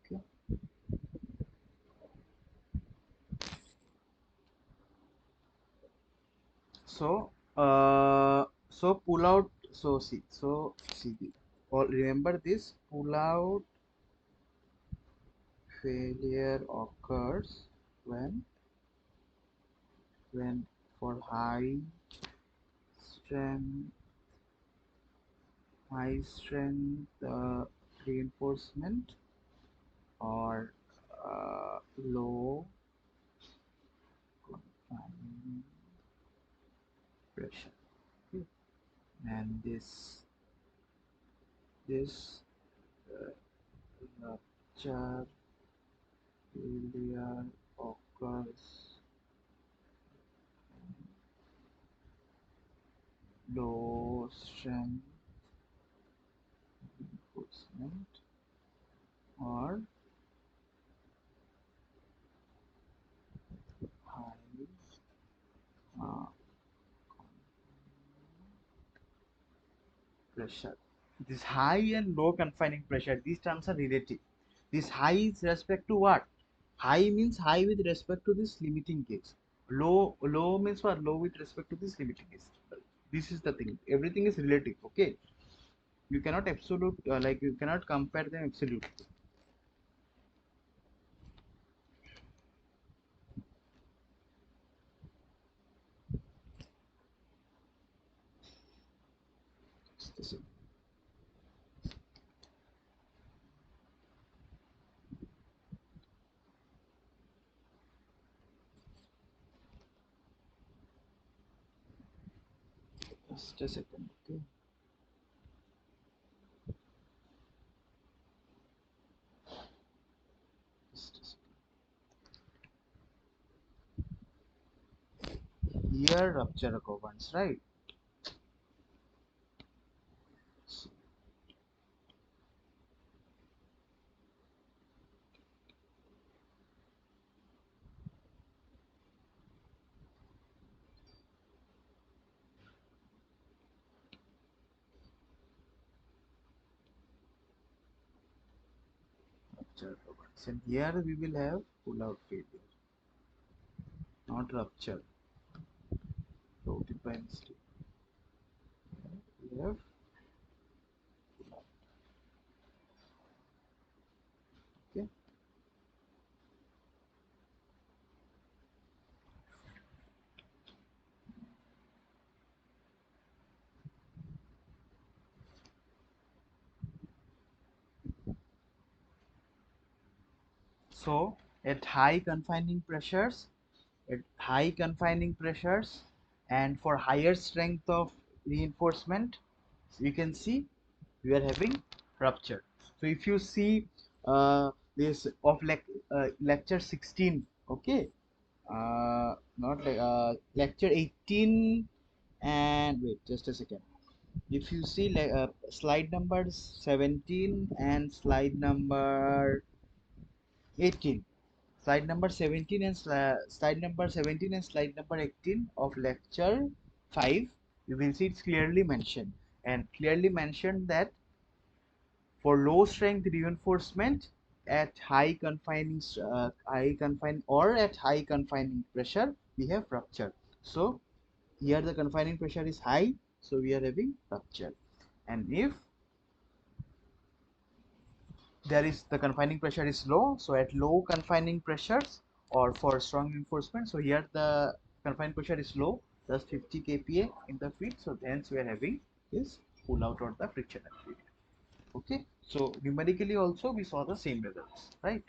A: Okay. So pull out. So see the. All remember this pull out failure occurs when when for strength high strength reinforcement or low confining pressure. Okay. And this uh, rupture failure occurs low strength reinforcement or high uh, pressure. This high and low confining pressure, these terms are relative. This high is respect to what? High means high with respect to this limiting case. Low means what? Low with respect to this limiting case. This is the thing. Everything is relative. Okay. You cannot absolute like you cannot compare them absolutely. Just a second. Okay. Just a second. Here rupture occurrence, right? rupture products. And here we will have pull out failure, not rupture. Wrote it by mistake. We have pull out. Okay. So at high confining pressures, and for higher strength of reinforcement, so you can see we are having rupture. So if you see this of lecture 16, okay, not like lecture 18, and wait just a second. If you see like slide number 17 and slide number 18, slide number 17 and slide number 18 of lecture 5, you will see it's clearly mentioned, that for low strength reinforcement at high confining pressure, we have rupture. So here the confining pressure is high, so we are having rupture. And if there is the confining pressure is low, so at low confining pressures or for strong reinforcement, so here the confining pressure is low, just 50 kPa in the feet, so hence we are having this pull out or the frictional failure. Okay, so numerically also we saw the same results, right?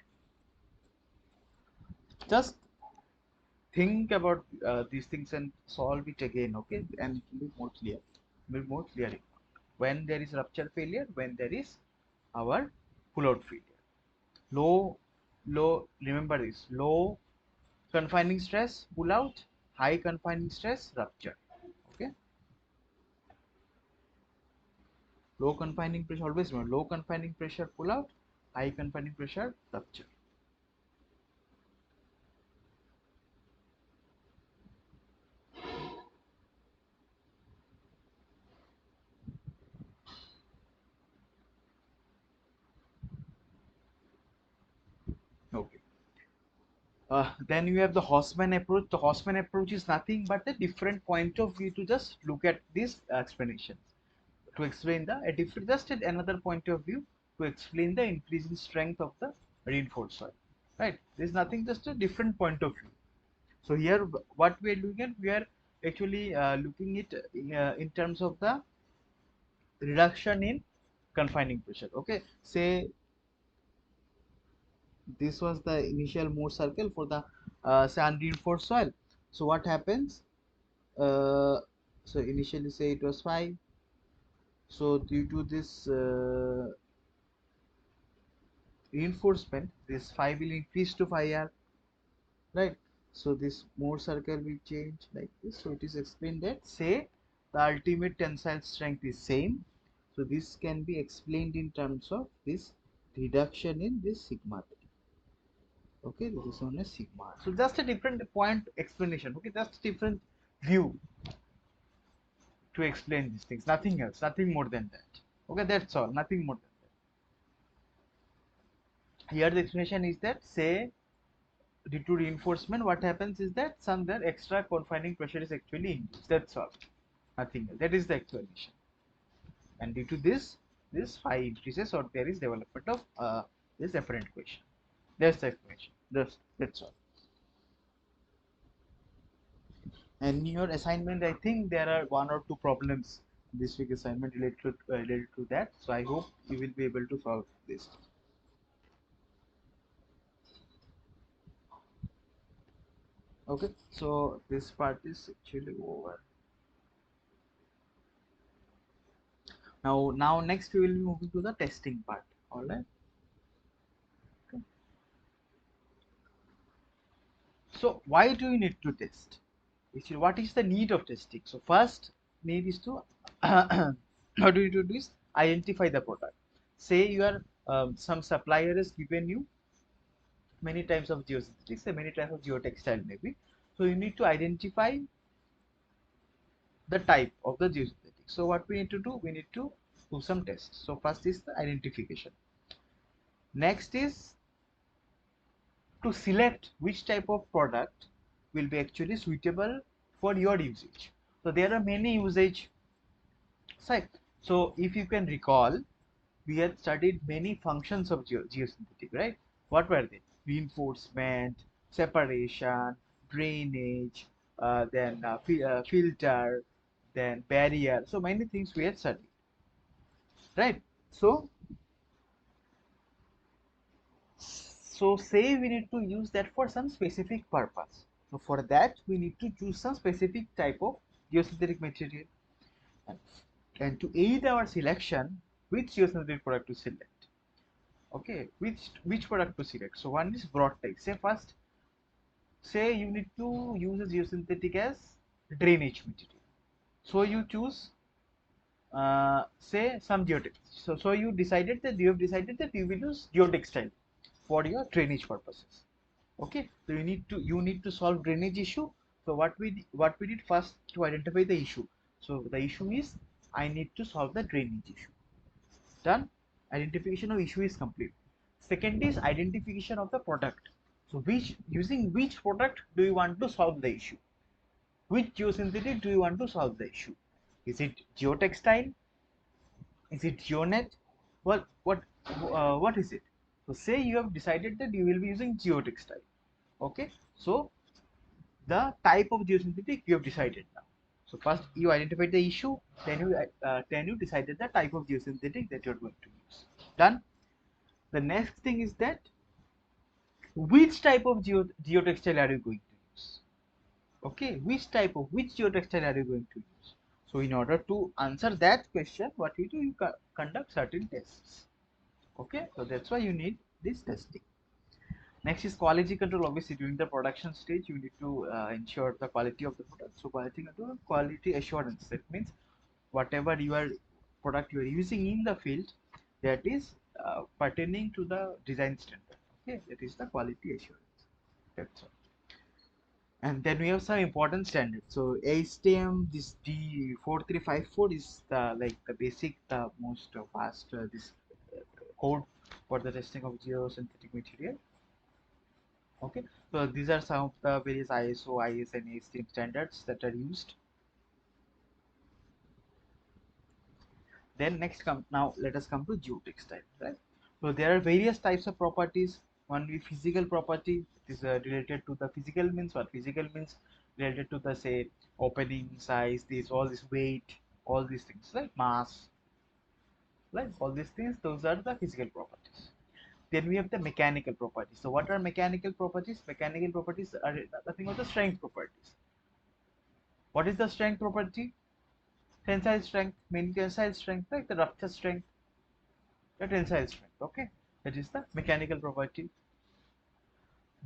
A: Just think about these things and solve it again, okay, and it will be more clear, when there is rupture failure, when there is our pull out failure. Low, remember this: low confining stress pull out, high confining stress rupture. Okay, low confining pressure, always remember, low confining pressure pull out, high confining pressure rupture. Okay. Then you have the Haussmann approach. The Haussmann approach is nothing but a different point of view to just look at these explanations, to explain the a different, just another point of view to explain the increasing strength of the reinforced soil. Right? There is nothing, just a different point of view. So here, what we are looking at, we are actually looking at in terms of the reduction in confining pressure. Okay, say this was the initial Mohr circle for the say unreinforced soil. So what happens? Uh, so initially say it was 5. So due to this reinforcement, this 5 will increase to 5R, right? So this Mohr circle will change like this. So it is explained that say the ultimate tensile strength is same. So this can be explained in terms of this reduction in this sigma. Okay, this is known as sigma. So just a different point explanation. Okay, just a different view to explain these things. Nothing else, nothing more than that. Okay, that's all. Nothing more than that. Here the explanation is that say due to reinforcement, what happens is that some there extra confining pressure is actually induced. That's all. Nothing else. That is the explanation. And due to this phi increases or there is development of this apparent equation. That's the explanation. That's all. And in your assignment, I think there are 1 or 2 problems this week assignment related to that. So I hope you will be able to solve this. Okay, so this part is actually over. Now next we will be moving to the testing part. All right. Okay. So why do you need to test? What is the need of testing? So first need is to what do you do is identify the product. Say you are some supplier has given you many types of geosynthetics, many types of geotextile maybe. So you need to identify the type of the geosynthetics. So what we need to do? We need to do some tests. So first is the identification. Next is to select which type of product will be actually suitable for your usage. So there are many usage sites. So if you can recall, we had studied many functions of geosynthetic, right? What were they? Reinforcement, separation, drainage, then filter, then barrier. So many things we had studied, right? So, so say we need to use that for some specific purpose. So for that, we need to choose some specific type of geosynthetic material. And, and to aid our selection, which geosynthetic product to select? Okay, which product to select? So one is broad type. Say first, say you need to use a geosynthetic as drainage material. So you choose say some geotex. So you will use geotextile for your drainage purposes. Okay, so you need to solve drainage issue. So what we did first to identify the issue. So the issue is I need to solve the drainage issue. Done. Identification of issue is complete. Second is identification of the product. So which product do you want to solve the issue? Which geosynthetic do you want to solve the issue? Is it geotextile? Is it geonet? What is it? So say you have decided that you will be using geotextile. Okay, so the type of geosynthetic you have decided now. So first you identified the issue, then you decided the type of geosynthetic that you are going to use. Done. The next thing is that which type of geotextile are you going to use? Okay, which geotextile are you going to use? So in order to answer that question, what you do, you conduct certain tests. Okay, so that's why you need this testing. Next is quality control. Obviously, during the production stage, you need to ensure the quality of the product. So quality control, quality assurance. That means whatever product you are using in the field, that is pertaining to the design standard. Okay, that is the quality assurance. That's all. And then we have some important standards. So HTM, this D4354 is the the basic, the most vast this code for the testing of geosynthetic material. Okay, so these are some of the various ISO, IS, and ASTM standards that are used. Then next come now let us come to geotextile, right? So there are various types of properties. One is physical property. It is related to the physical means. What physical means? Related to the say opening size, this all this weight, all these things, like mass, like all these things. Those are the physical properties. Then we have the mechanical properties. So what are mechanical properties? Mechanical properties are nothing but the strength properties. What is the strength property? Tensile strength, mean tensile strength, like the rupture strength, the tensile strength. Okay, that is the mechanical property.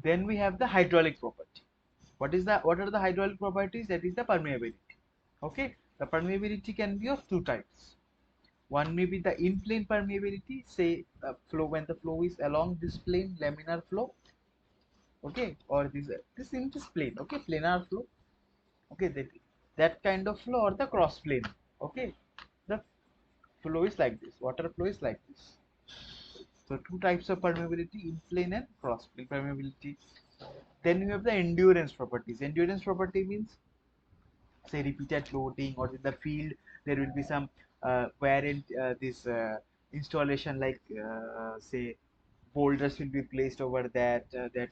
A: Then we have the hydraulic property. What are the hydraulic properties? That is the permeability. Okay, the permeability can be of two types. One may be the in plane permeability, say flow when the flow is along this plane, laminar flow. Okay, or this in this plane. Okay, planar flow. Okay, that kind of flow, or the cross plane. Okay, the flow is like this, water flow is like this. So two types of permeability, in plane and cross plane permeability. Then you have the endurance properties. Endurance property means say repeated loading, or in the field there will be some wherein this installation, like say boulders will be placed over that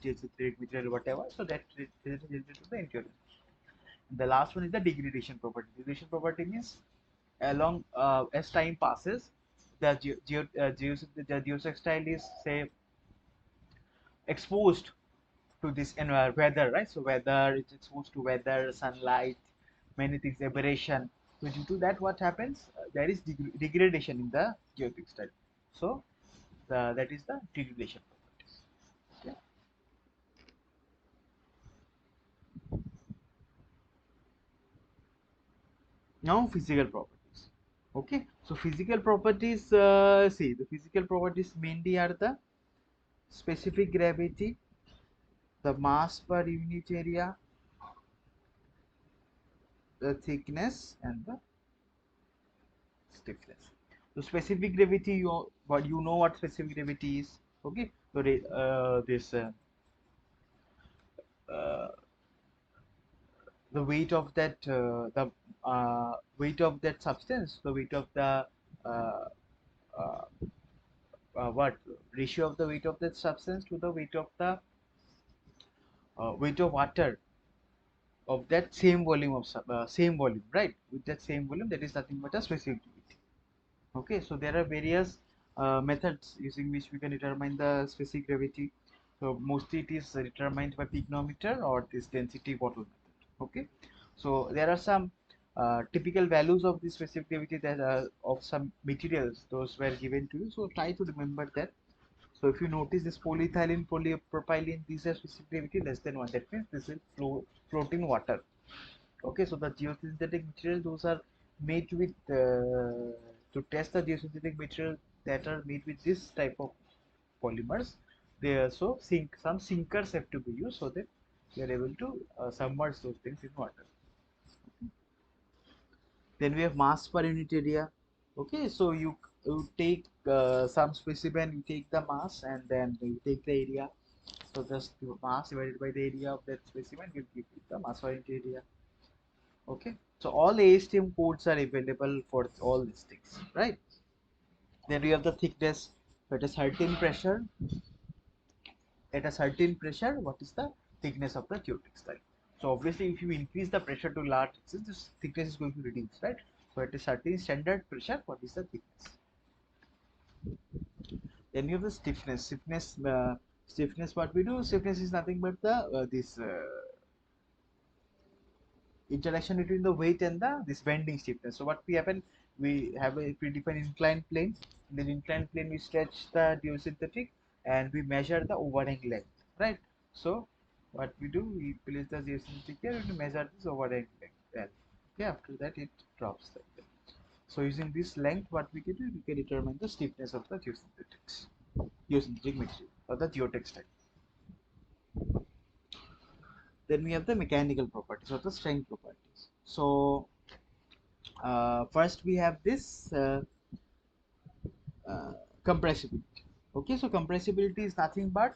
A: is material, whatever. So that is related to the endurance. The last one is the degradation property. Degradation property means along as time passes, the geotextile is say exposed to this weather, right? So weather, it's exposed to weather, sunlight, many things, aberration. So due to that, what happens? There is degradation in the geotextile. So that is the degradation properties. Okay. Now physical properties. Okay, so physical properties, see the physical properties mainly are the specific gravity, the mass per unit area, the thickness, and the stiffness. So specific gravity, what specific gravity is. Okay, so this uh, the weight of that weight of that substance, the weight of the uh, uh, what ratio of the weight of that substance to the weight of the weight of water of that same volume of same volume, right? With that same volume, that is nothing but a specific gravity. Okay, so there are various methods using which we can determine the specific gravity. So mostly it is determined by pygnometer or this density bottle method. Okay, so there are some typical values of the specific gravity that are of some materials. Those were given to you. So try to remember that. So if you notice this polyethylene, polypropylene, these are specific gravity less than 1. That means this will float in water. Okay, so the geosynthetic material, those are made with to test the geosynthetic material that are made with this type of polymers. They also some sinkers have to be used so that we are able to submerge those things in water. Then we have mass per unit area. Okay, so you take some specimen, you take the mass and then you take the area. So just the mass divided by the area of that specimen will give you the mass per unit area. Okay, so all ASTM codes are available for all these things, right? Then we have the thickness at a certain pressure. At a certain pressure, what is the thickness of the geotextile? So obviously, if you increase the pressure to large extent, this thickness is going to reduce, right? So at a certain standard pressure, what is the thickness? Then you have the stiffness. Stiffness. What we do? Stiffness is nothing but the this interaction between the weight and the this bending stiffness. So what we happen, we have a predefined inclined plane. In the inclined plane we stretch the geosynthetic and we measure the overhang length, right? So what we do, we place the geosynthetic here and we measure this overhang length. Well, okay, after that it drops like that. So using this length, what we can do, we can determine the stiffness of the geosynthetic material or the geotextile. Then we have the mechanical properties or the strength properties. So first we have this uh, compressibility. Okay, so compressibility is nothing but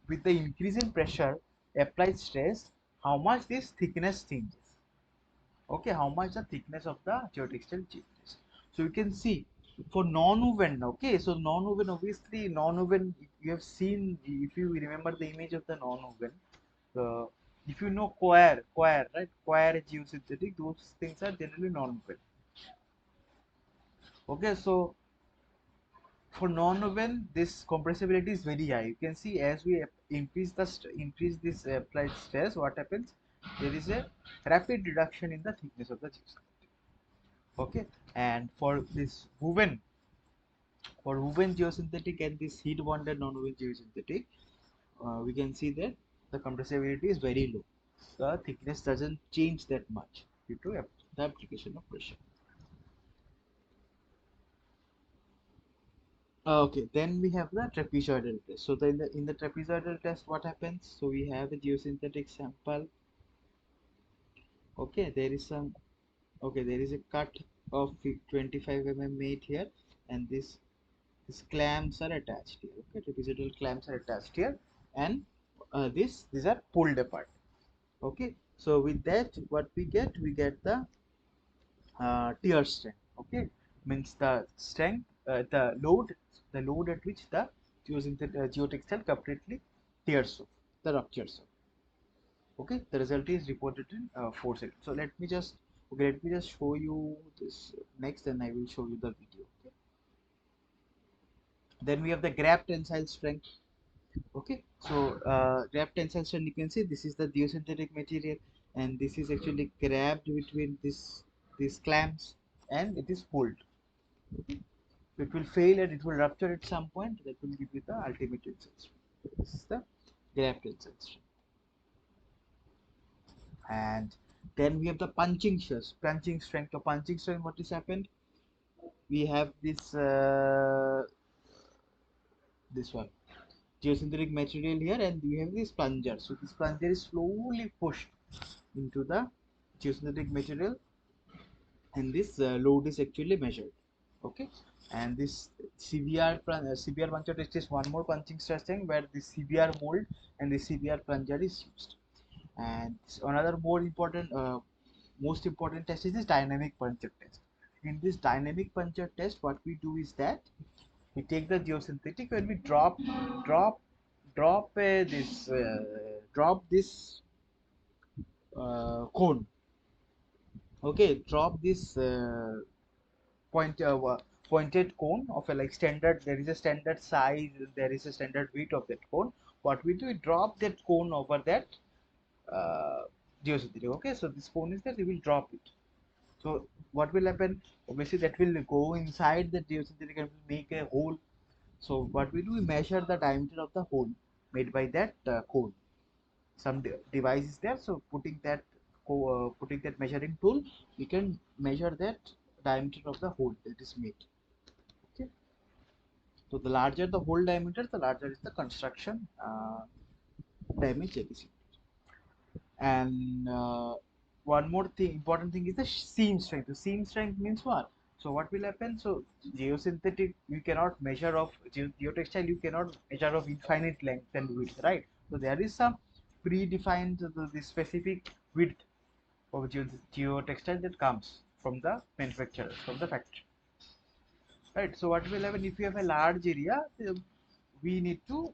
A: with the increase in pressure applied stress, how much this thickness changes. Okay, how much the thickness of the geotextile changes. So you can see for non-woven. Okay, so non-woven, obviously non-woven, you have seen, if you remember the image of the non-woven, uh, if you know coir, right, coir geosynthetic, those things are generally non-woven. Okay, so for non-woven, this compressibility is very high. You can see as we increase this applied stress, what happens? There is a rapid reduction in the thickness of the gypsum. Okay, and for woven geosynthetic and this heat bonded non-woven geosynthetic, we can see that the compressibility is very low. The thickness doesn't change that much due to the application of pressure. Okay, then we have the trapezoidal test. So in the trapezoidal test, what happens? So we have a geosynthetic sample. Okay, there is a cut of 25 mm made here, and these clamps are attached here. Okay, trapezoidal clamps are attached here, and these are pulled apart. Okay, so with that, what we get the tear strength. Okay, means the load at which the geotextile completely tears off, the ruptures off. Okay, the result is reported in 4 seconds. So let me just show you this next, and I will show you the video. Okay, then we have the grab tensile strength. Okay, so grab tensile strength, you can see this is the geosynthetic material, and this is actually grabbed between these clamps, and it is pulled. Okay, so it will fail and it will rupture at some point. That will give you the ultimate tensile strength. This is the grab tensile strength. And then we have the punching strength. Or punching strength, what has happened? We have this one geosynthetic material here, and we have this plunger. So this plunger is slowly pushed into the geosynthetic material, and this load is actually measured. Okay, and this CBR puncture test is one more punching testing where the CBR mold and the CBR plunger is used. And another more important, most important test is this dynamic puncture test. In this dynamic puncture test, what we do is that we take the geosynthetic when we drop drop this drop this cone. Okay, drop this point pointed cone of a like standard. There is a standard size, there is a standard width of that cone. What we do, we drop that cone over that uh, geosynthetic. Okay, so this cone is there, we will drop it. So what will happen, obviously that will go inside the geosynthetic and will make a hole. So what we do, we measure the diameter of the hole made by that cone. Some device is there, so putting that measuring tool, we can measure that diameter of the hole that is made. Okay, so the larger the hole diameter, the larger is the construction damage ABC. And one more thing, important thing is the seam strength. The seam strength means what? So what will happen, so geosynthetic you cannot measure of geotextile, you cannot measure of infinite length and width, right? So there is some predefined the specific width of geotextile that comes from the manufacturer, from the factory, right? So what will happen, if you have a large area, we need to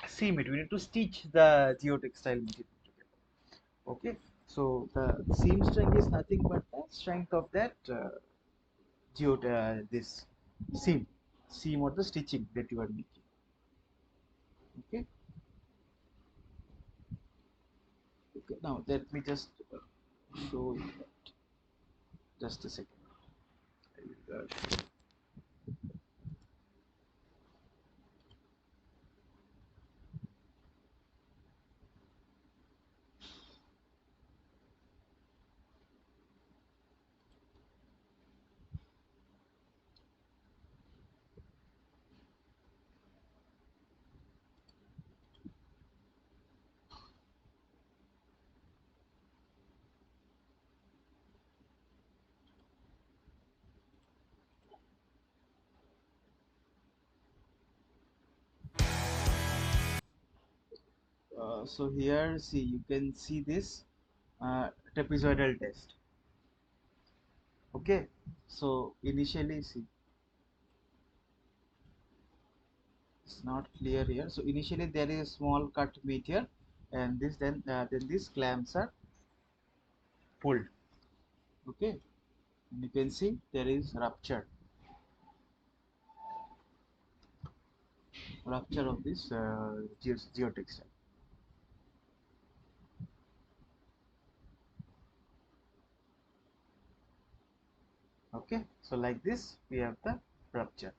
A: seam it, we need to stitch the geotextile material together. Okay, so the seam strength is nothing but the strength of that this seam seam or the stitching that you are making. Okay, okay, now let me just show you that. Just a second. So here, see, you can see this trapezoidal test. Okay, so initially, see, it's not clear here. So initially there is a small cut made here, and this then these clamps are pulled. Okay, and you can see there is rupture of this geotextile. Okay, so like this we have the rupture.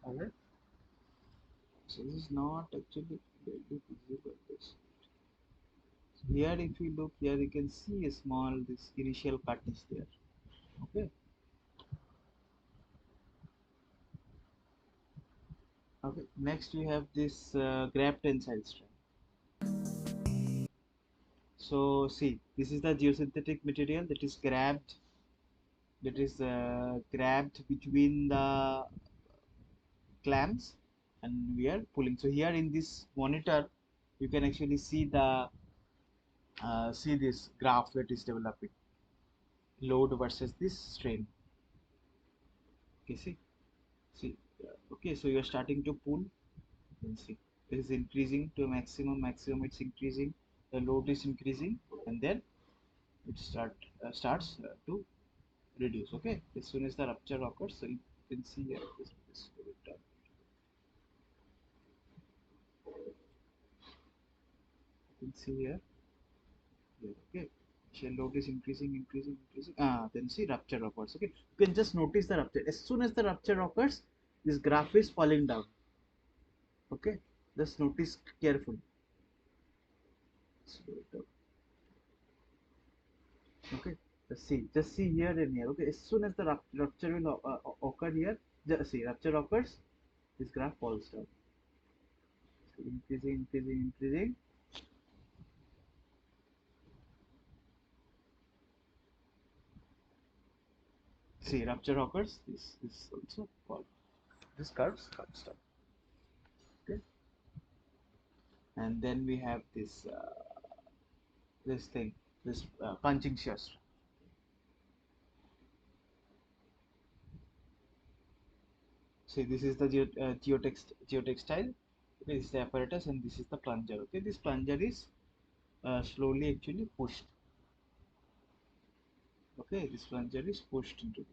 A: Alright, so this is not actually very visible. This. So here, if you look here, you can see a small this initial cut is there. Okay, okay. Next we have this grab tensile strength. So see, this is the geosynthetic material that is grabbed between the clamps, and we are pulling. So here in this monitor, you can actually see this graph that is developing, load versus this strain. Okay, okay, so you are starting to pull. You can see it is increasing to a maximum it's increasing, the load is increasing, and then it starts to reduce. Okay, as soon as the rupture occurs, so you can see here you can see here, okay, shell load is increasing, then see rupture occurs. Okay, you can just notice the rupture. As soon as the rupture occurs, this graph is falling down. Okay, just notice carefully. Slow it down. Okay, just see here and here. Okay, as soon as the rupture will occur here, just see rupture occurs, this graph falls down. So increasing. See, rupture occurs. This is also called this curves comes down. Okay, and then we have this thing, this punching shear strength. See, this is the geotextile. Okay, this is the apparatus, and this is the plunger. Okay, this plunger is slowly actually pushed. Okay, this plunger is pushed into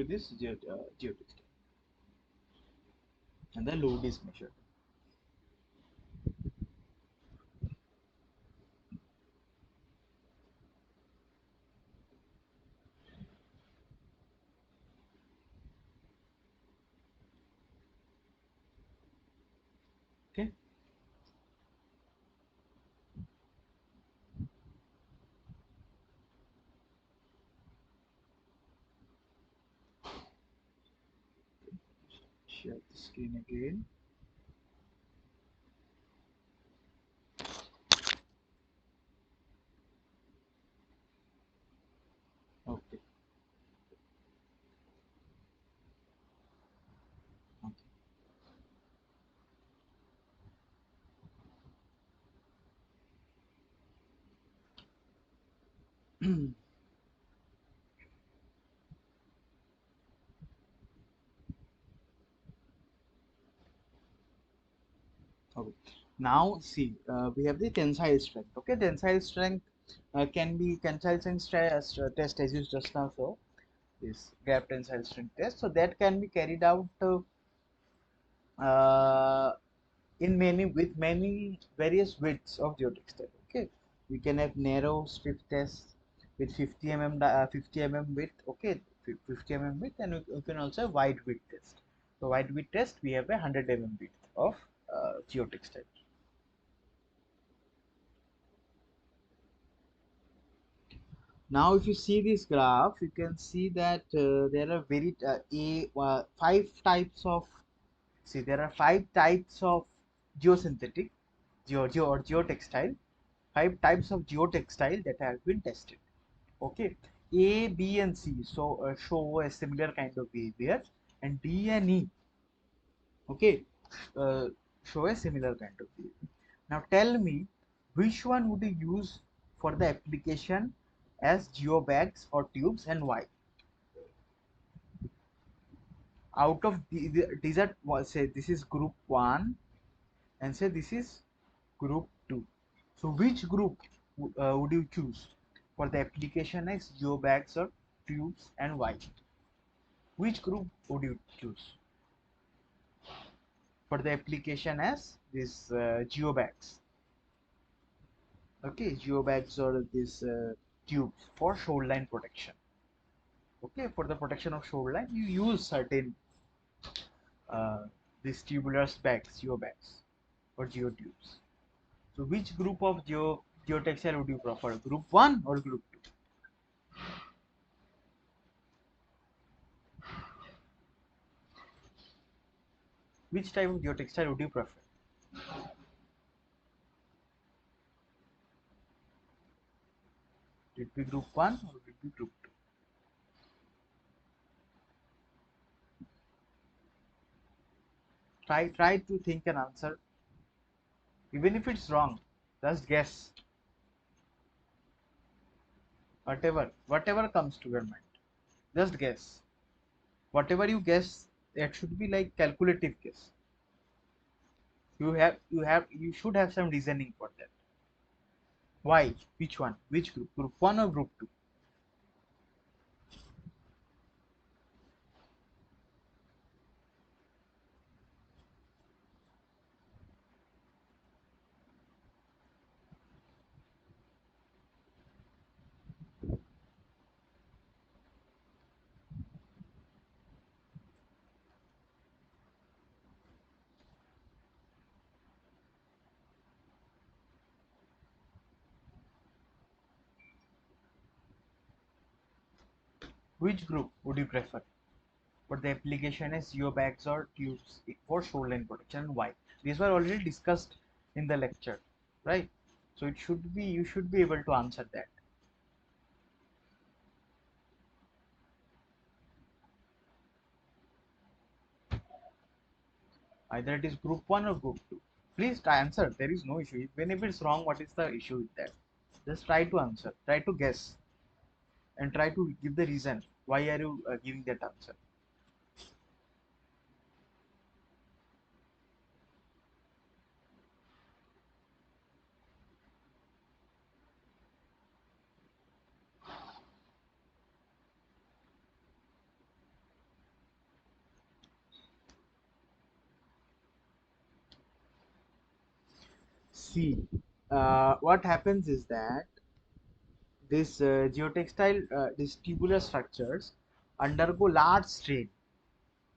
A: this geotextile, and the load is measured. Okay, share the screen again. Okay, okay. Okay. Now see, we have the tensile strength. Okay, tensile strength can be tensile strength test as used just now. So this gap tensile strength test. So that can be carried out uh, in many with many various widths of geotextile. Okay, we can have narrow strip test with 50 mm width. Okay, 50 mm width, and we can also have wide width test. So wide width test, we have a 100 mm width of geotextile. Now, if you see this graph, you can see that there are five types of, see, there are five types of geosynthetic, or geotextile, five types of geotextile that have been tested. Okay, A, B, and C show a similar kind of behavior, and D and E, okay, uh, show a similar kind of behavior. Now, tell me, which one would you use for the application as geobags or tubes, and why? Out of these are, say this is group 1, and say this is group 2. So which group would you choose for the application as geobags or tubes, and why? Which group would you choose for the application as this geobags? Okay, geobags or this tubes for shoreline protection. Okay, for the protection of shoreline, you use certain uh, these tubular bags, geobags or geotubes. So which group of geotextile would you prefer? Group 1 or group 2? Which type of geotextile would you prefer? Would it be group 1 or would it be group 2? Try to think an answer. Even if it's wrong, just guess. Whatever comes to your mind. Just guess. Whatever you guess, it should be like calculative guess. You should have some reasoning for that. Why? Which one? Which group? Group 1 or group 2? Which group would you prefer? But the application is geobags or tubes for shoreline protection, and why? These were already discussed in the lecture, right? So it should be, you should be able to answer that. Either it is group 1 or group 2. Please try answer. There is no issue. Even if it's wrong, what is the issue with that? Just try to answer. Try to guess and try to give the reason. Why are you giving that answer? See, what happens is that this geotextile, these tubular structures undergo large strain,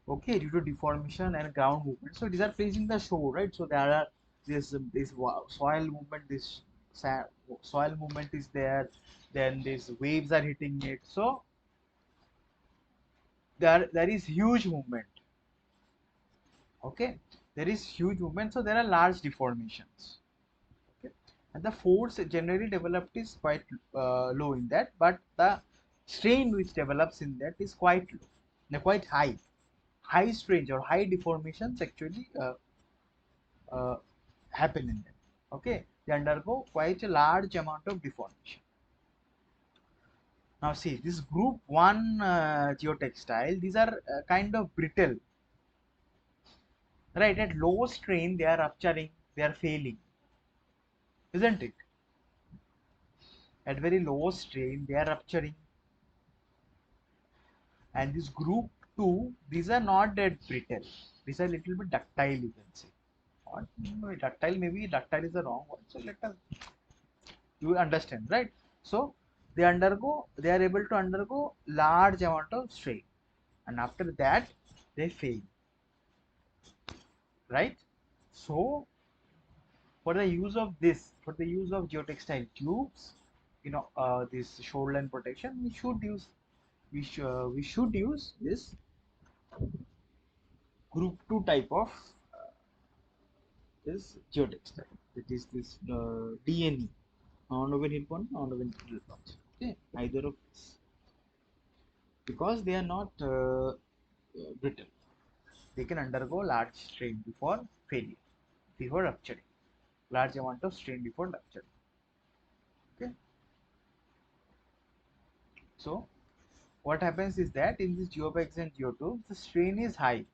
A: okay, due to deformation and ground movement. So these are facing the shore, right? So there are this soil movement, this soil movement is there, then these waves are hitting it. So there is huge movement, okay, there is huge movement. So there are large deformations, okay, and the force generally developed is quite low in that, but the strain which develops in that is quite low, quite high. High strains or high deformations actually uh, happen in them. Okay, they undergo quite a large amount of deformation. Now see, this group 1 geotextile, these are kind of brittle, right? At low strain they are rupturing, they are failing, isn't it? At very low strain they are rupturing. And this group 2, these are not that brittle, these are little bit ductile, you can say. Or ductile, maybe ductile is the wrong word, so let us, you understand, right? So they are able to undergo large amount of strain, and after that they fail, right? So for the use of geotextile tubes, this shoreline protection, we should use this group 2 type of this geotextile, that is this DNE, non-woven heat-bond, non-woven heat-bond. Okay, either of this, because they are not brittle. They can undergo large strain before failure, before rupturing. Large amount of strain before rupturing. Okay. So what happens is that in this geopegs and geotubes, the strain is high,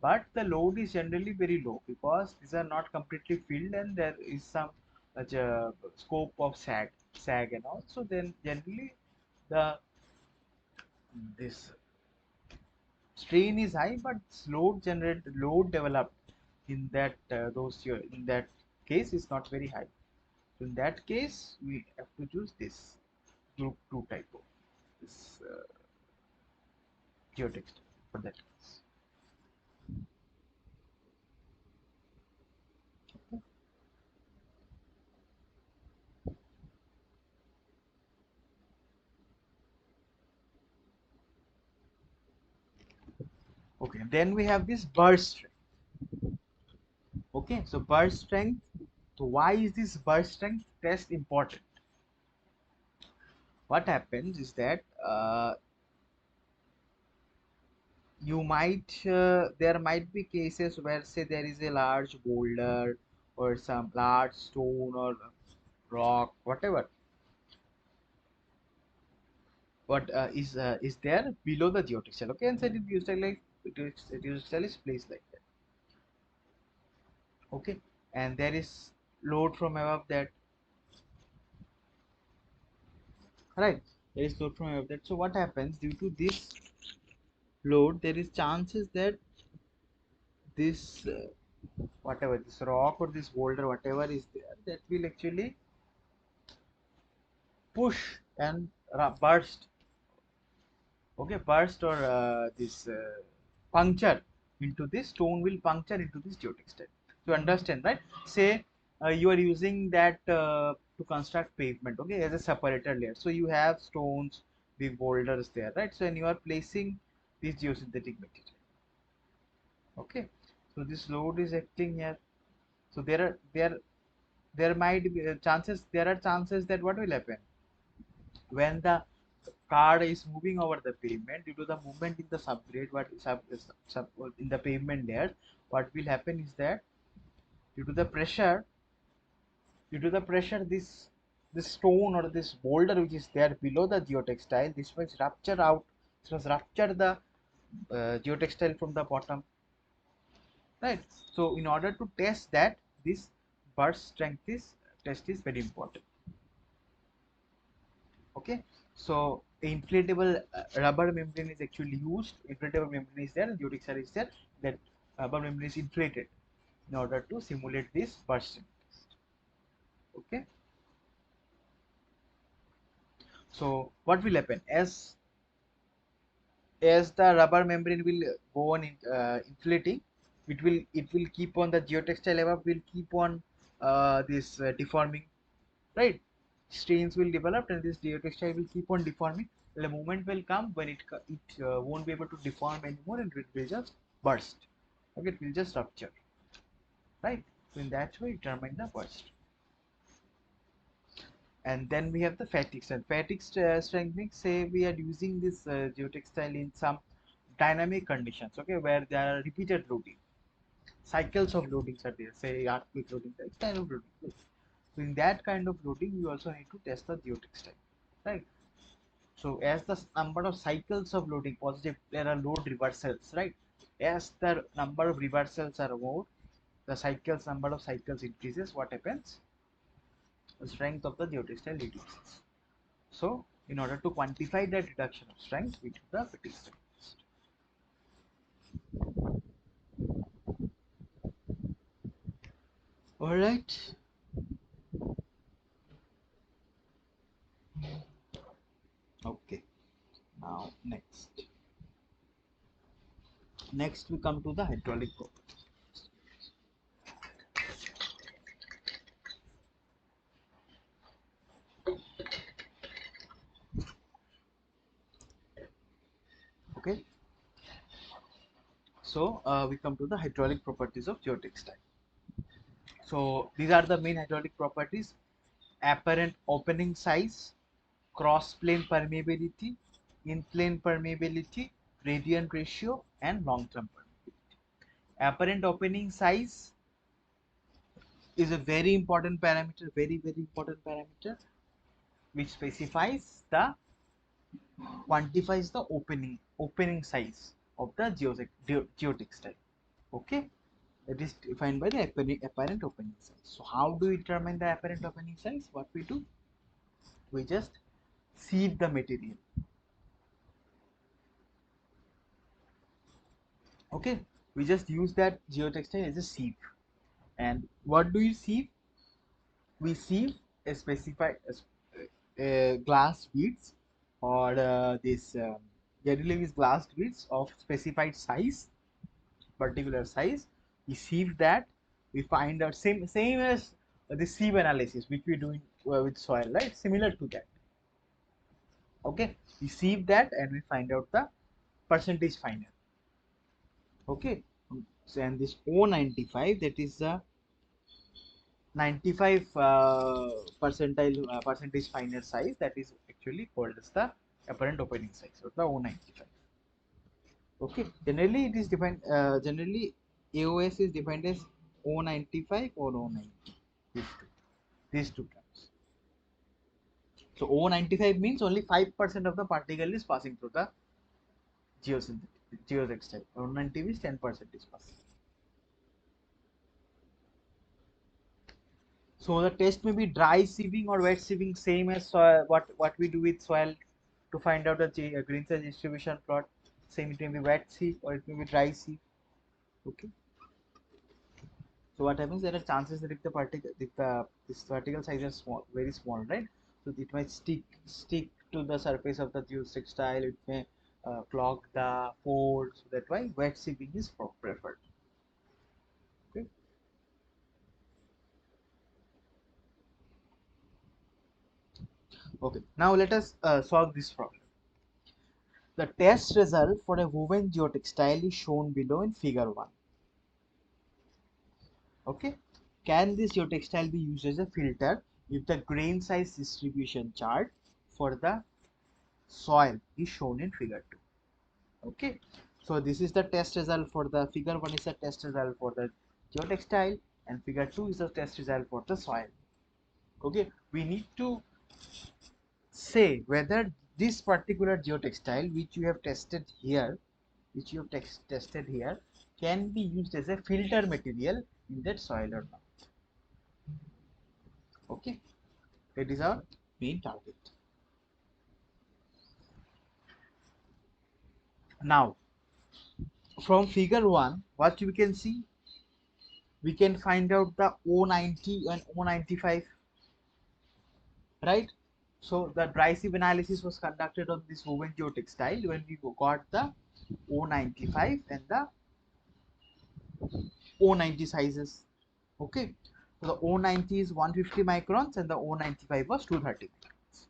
A: but the load is generally very low because these are not completely filled and there is some scope of sag and all. So then generally the this strain is high, but load developed in that in that case is not very high. So in that case, we have to choose this group 2 type of this geotext for that case. Okay, then we have this burst strength. Okay, so burst strength. So why is this burst strength test important? What happens is that there might be cases where, say, there is a large boulder or some large stone or rock, whatever, what is there below the geotextile. Okay, and said it used like geotextile is placed like that. Okay, and there is load from above that, right? There is load from above that. So what happens due to this load? There is chances that this whatever this rock or this boulder, whatever is there, that will actually push and burst, okay, burst or this puncture into this stone will puncture into this geotextile. You understand, right? Say you are using that to construct pavement, okay, as a separator layer. So you have stones, big boulders there, right? So and you are placing this geosynthetic material, okay. So this load is acting here. So there might be there are chances that what will happen when the car is moving over the pavement, due to the movement in the subgrade, in the pavement layer, what will happen is that due to the pressure, this stone or this boulder which is there below the geotextile, this was rupture out. This was rupture the geotextile from the bottom, right? So in order to test that, this burst strength is test is very important. Okay, so inflatable rubber membrane is actually used. Inflatable membrane is there, geotextile is there. That rubber membrane is inflated in order to simulate this burst strength. Okay, so what will happen as the rubber membrane will go on inflating, it will keep on the geotextile above will keep on this deforming, right? Strains will develop and this geotextile will keep on deforming. The moment will come when it won't be able to deform anymore and it will just burst. Okay, it will just rupture, right? So in that way, determine the burst. And then we have the fatigue strength. Strengthening, say we are using this geotextile in some dynamic conditions, okay, where there are repeated loading, cycles of loadings are there, say earthquake loading, that kind of loading. Yes. So in that kind of loading, you also need to test the geotextile, right? So as the number of cycles of loading positive, there are load reversals, right? As the number of reversals are more, the cycles number of cycles increases. What happens? The strength of the geotextile reduces. So in order to quantify that reduction of strength, we do the fatigue strength test. All right. Okay. Now next we come to the hydraulic properties. Okay. So we come to the hydraulic properties of geotextile. So these are the main hydraulic properties: apparent opening size, cross plane permeability, in plane permeability, gradient ratio, and long term permeability. Apparent opening size is a very important parameter, very important parameter, which specifies the quantifies the opening size of the geotextile. Okay, that is defined by the apparent opening size. So how do we determine the apparent opening size? What we do, we just sieve the material. Okay, we just use that geotextile as a sieve. And what do you sieve? We sieve a specified glass beads, or this generally is glass beads of specified size, particular size. We sieve that. We find out same as the sieve analysis which we do with soil, right? Similar to that. Okay, we sieve that and we find out the percentage final. Okay, so and this O95, that is the 95 percentile percentage final size, that is actually called as the apparent opening size, or the O95. Okay, generally it is defined, generally AOS is defined as O95 or O90, these two terms. So O95 means only 5% of the particle is passing through the geotextile. O90 is 10% is passing. So the test may be dry sieving or wet sieving, same as soil, what we do with soil to find out the green size distribution plot. Same, it may be wet sieve or it may be dry sieve. Okay. So what happens? There are chances that if the particle, if the this particle size is small, very small, right? So it might stick to the surface of the geotextile. It may clog the pores. So that's why wet sieving is preferred. Okay. Okay. Now let us solve this problem. The test result for a woven geotextile is shown below in figure 1. Okay. Can this geotextile be used as a filter if the grain size distribution chart for the soil is shown in figure 2? Okay. So this is the test result for the figure 1 is the test result for the geotextile, and figure 2 is the test result for the soil. Okay, we need to say whether this particular geotextile which you have tested here, tested here, can be used as a filter material in that soil or not. Okay, that is our main target. Now from figure 1, what we can see, we can find out the O90 and O95, right? So the dry sieve analysis was conducted on this woven geotextile when we got the O95 and the O90 sizes. Okay, so the O90 is 150 microns and the O95 was 230 microns.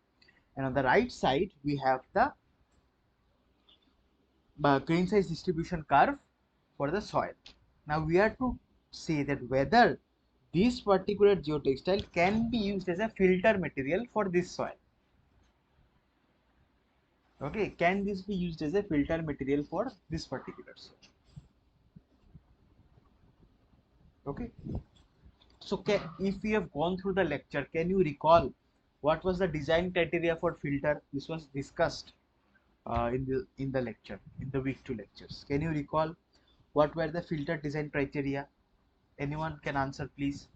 A: And on the right side, we have the grain size distribution curve for the soil. Now we are to say that whether this particular geotextile can be used as a filter material for this soil. Okay, can this be used as a filter material for this particular soil? Okay, so if we have gone through the lecture, can you recall what was the design criteria for filter? This was discussed in the lecture, in the week 2 lectures. Can you recall what were the filter design criteria? Anyone can answer, please.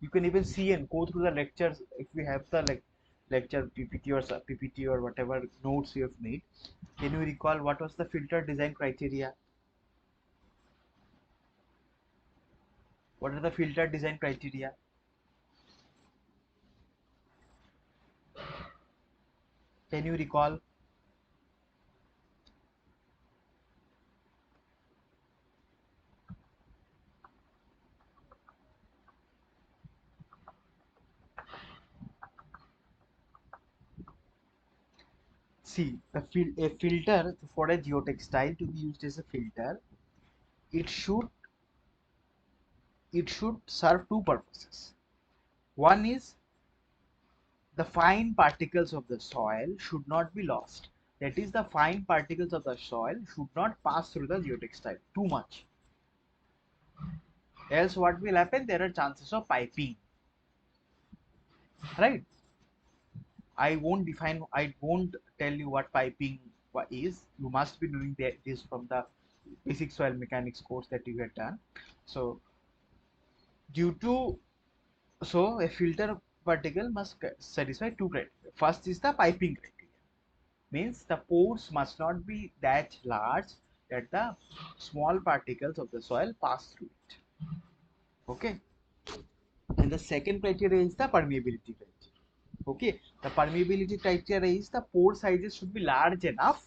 A: You can even see and go through the lectures if we have the lecture PPT or whatever notes you have made. Can you recall what was the filter design criteria? What are the filter design criteria? Can you recall? See, a filter for a geotextile to be used as a filter, it should serve two purposes. One is the fine particles of the soil should not be lost. That is, the fine particles of the soil should not pass through the geotextile too much. Else what will happen? There are chances of piping. Right? I won't tell you what piping is. You must be doing this from the basic soil mechanics course that you have done. So due to a filter particle must satisfy two criteria. First is the piping criteria. Means the pores must not be that large that the small particles of the soil pass through it. Okay. And the second criteria is the permeability criteria. Okay. The permeability criteria is the pore sizes should be large enough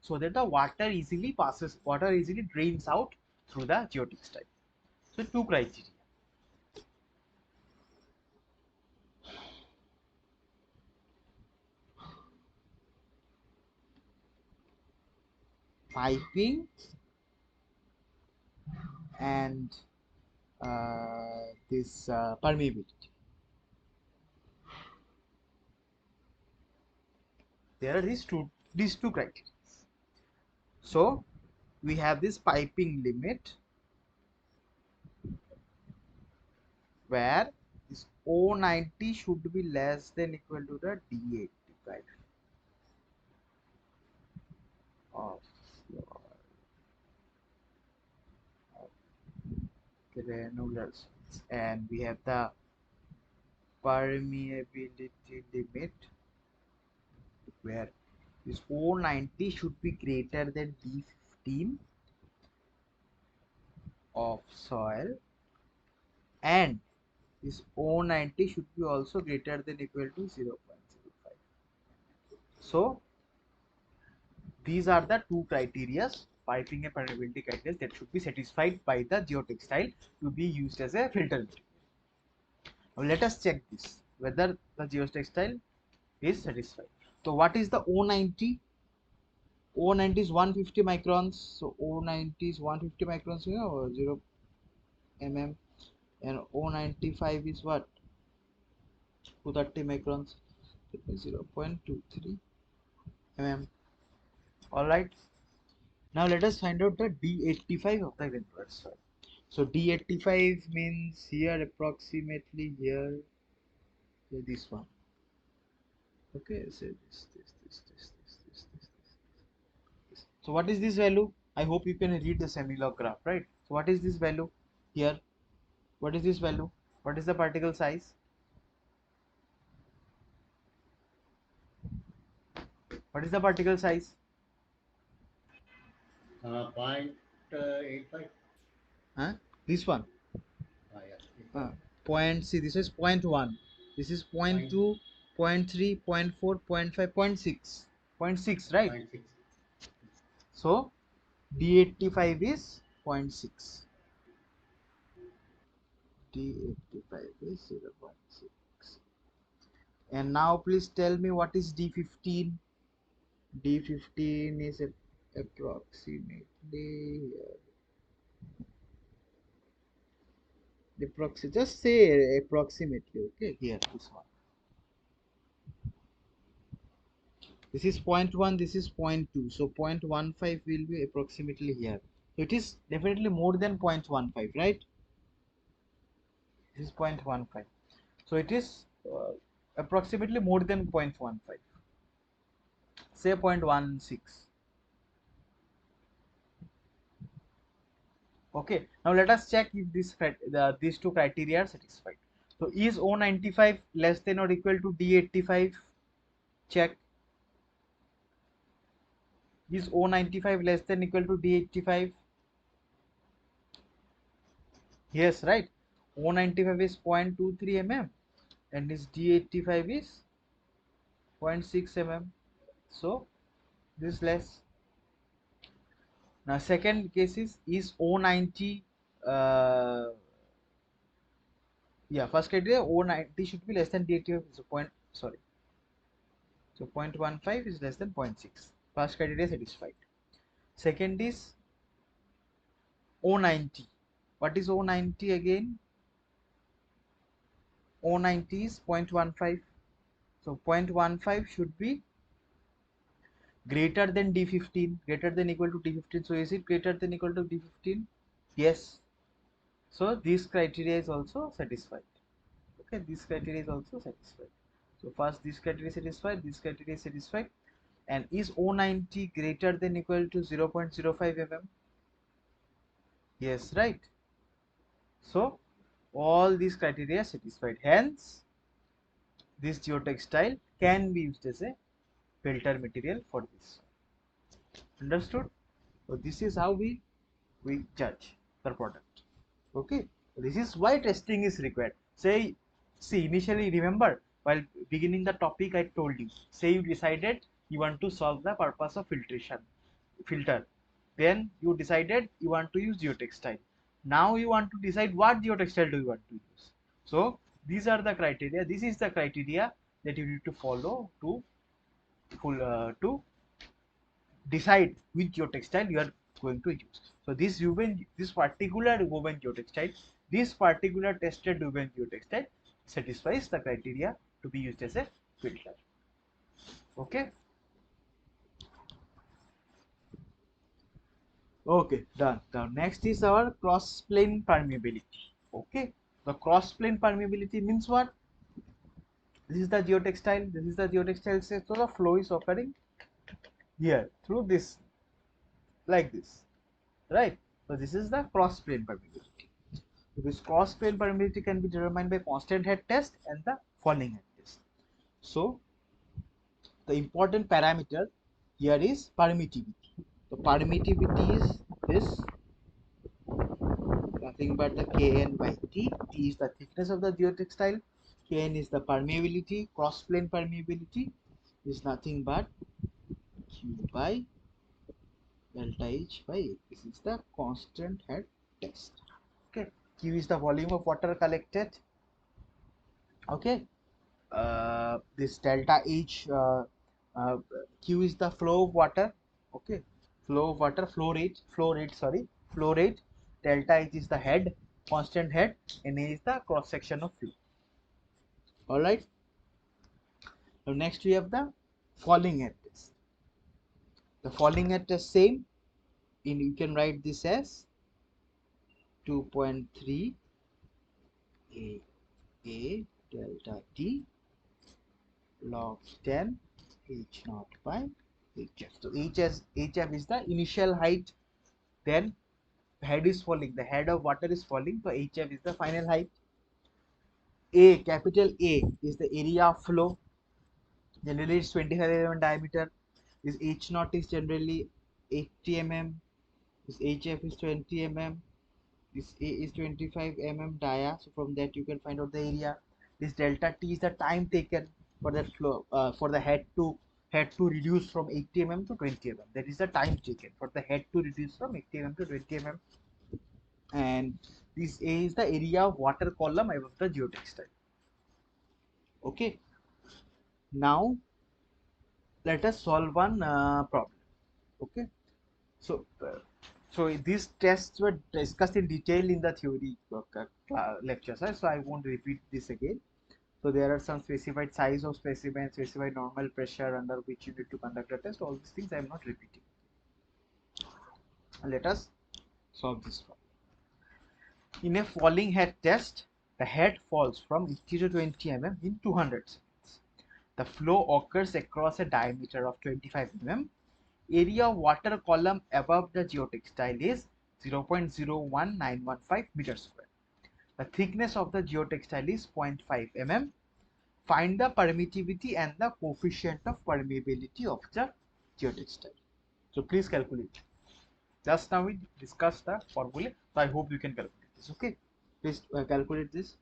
A: so that the water easily drains out through the geotextile. So two criteria. Piping and this permeability. There are these two criteria. So we have this piping limit where this O90 should be less than equal to the D85 of your granular soils. And we have the permeability limit where this O90 should be greater than D15 of soil, and this O90 should be also greater than equal to 0.05. So these are the two criteria, piping and permeability criteria, that should be satisfied by the geotextile to be used as a filter material. Now let us check this whether the geotextile is satisfied. So what is the O90? O90 is 150 microns. So O90 is 150 microns, 0 mm, and O95 is what? 230 microns. 0.23 mm. All right. Now let us find out the D85 of the granular soil. So D85 means here approximately here, this one. Okay, so this. So what is this value? I hope you can read the semi-log graph, right? So what is this value here? What is this value? What is the particle size? What is the particle size?
B: Point 85.
A: Huh? This one.
B: Yes, this one.
A: Uh, point. See, this is point one. This is point
B: Point,
A: two, point three, point four, point five, point six. Point six, right?
B: point 6.
A: So D85 is point 0.6. D85 is 0.6. And now please tell me what is D15. D15 is approximately just say approximately, okay, here this one. This is point 0.1, this is point 0.2, so 0.15 will be approximately here. So it is definitely more than 0.15, right? This is 0.15. So it is approximately more than 0.15, say 0.16. Okay, now let us check if these two criteria are satisfied. So is O95 less than or equal to D85? Check. Is O95 less than equal to D85? Yes, right. O95 is 0.23 mm and this D85 is 0.6 mm. So this is less. Now second case is O90 yeah, first criteria O90 should be less than D85. So sorry. So 0.15 is less than 0.6. First criteria satisfied. Second is O90. What is O90 again? O90 is 0.15. So 0.15 should be greater than D15, greater than equal to D15. So is it greater than equal to D15? Yes. So this criteria is also satisfied. Okay, this criteria is also satisfied. So first this criteria is satisfied, this criteria is satisfied. And is O90 greater than equal to 0.05 mm? Yes, right. So all these criteria are satisfied. Hence, this geotextile can be used as a filter material for this. Understood? So this is how we judge the product. Okay, this is why testing is required. See, initially remember while beginning the topic I told you, say you decided you want to solve the purpose of filter, then you decided you want to use geotextile. Now you want to decide what geotextile do you want to use. So these are the criteria, this is the criteria that you need to follow to to decide which geotextile you are going to use. So this particular woven geotextile, this particular tested woven geotextile satisfies the criteria to be used as a filter. Okay. Okay, done. Now next is our cross plane permeability. Okay, the cross plane permeability means what? This is the geotextile. This is the geotextile. So the flow is occurring here through this, like this, right? So this is the cross plane permeability. So this cross plane permeability can be determined by constant head test and the falling head test. So the important parameter here is permittivity. The permittivity is this, nothing but the Kn by T. T is the thickness of the geotextile. Kn is the permeability. Cross plane permeability is nothing but Q by delta H by A. This is the constant head test. Okay. Q is the volume of water collected. Okay. This delta H, Q is the flow of water. Okay. Flow of water, flow rate. Delta H is the head, constant head, and A is the cross section of flow. All right. So next we have the falling head test. The falling head test same. you can write this as 2.3 a a delta t log 10 h naught by hf. So hf is the initial height, then head is falling, the head of water is falling, so hf is the final height. A, capital A is the area of flow, generally it's 25 mm diameter. This h naught is generally 80 mm, this hf is 20 mm, this a is 25 mm dia, so from that you can find out the area. This delta t is the time taken for that flow, for the head to reduce from 80 mm to 20 mm. That is the time taken for the head to reduce from 80 mm to 20 mm. And this a is the area of water column above the geotextile. Okay, now let us solve one problem. Okay, so these tests were discussed in detail in the theory lectures, so I won't repeat this again. So there are some specified size of specimen, specified normal pressure under which you need to conduct a test. All these things I am not repeating. Let us solve this problem. In a falling head test, the head falls from 80 to 20 mm in 200 seconds. The flow occurs across a diameter of 25 mm. Area of water column above the geotextile is 0.01915 meters square. The thickness of the geotextile is 0.5 mm. Find the permittivity and the coefficient of permeability of the geotextile. So please calculate. Just now we discussed the formula, so I hope you can calculate this. Okay, please calculate this.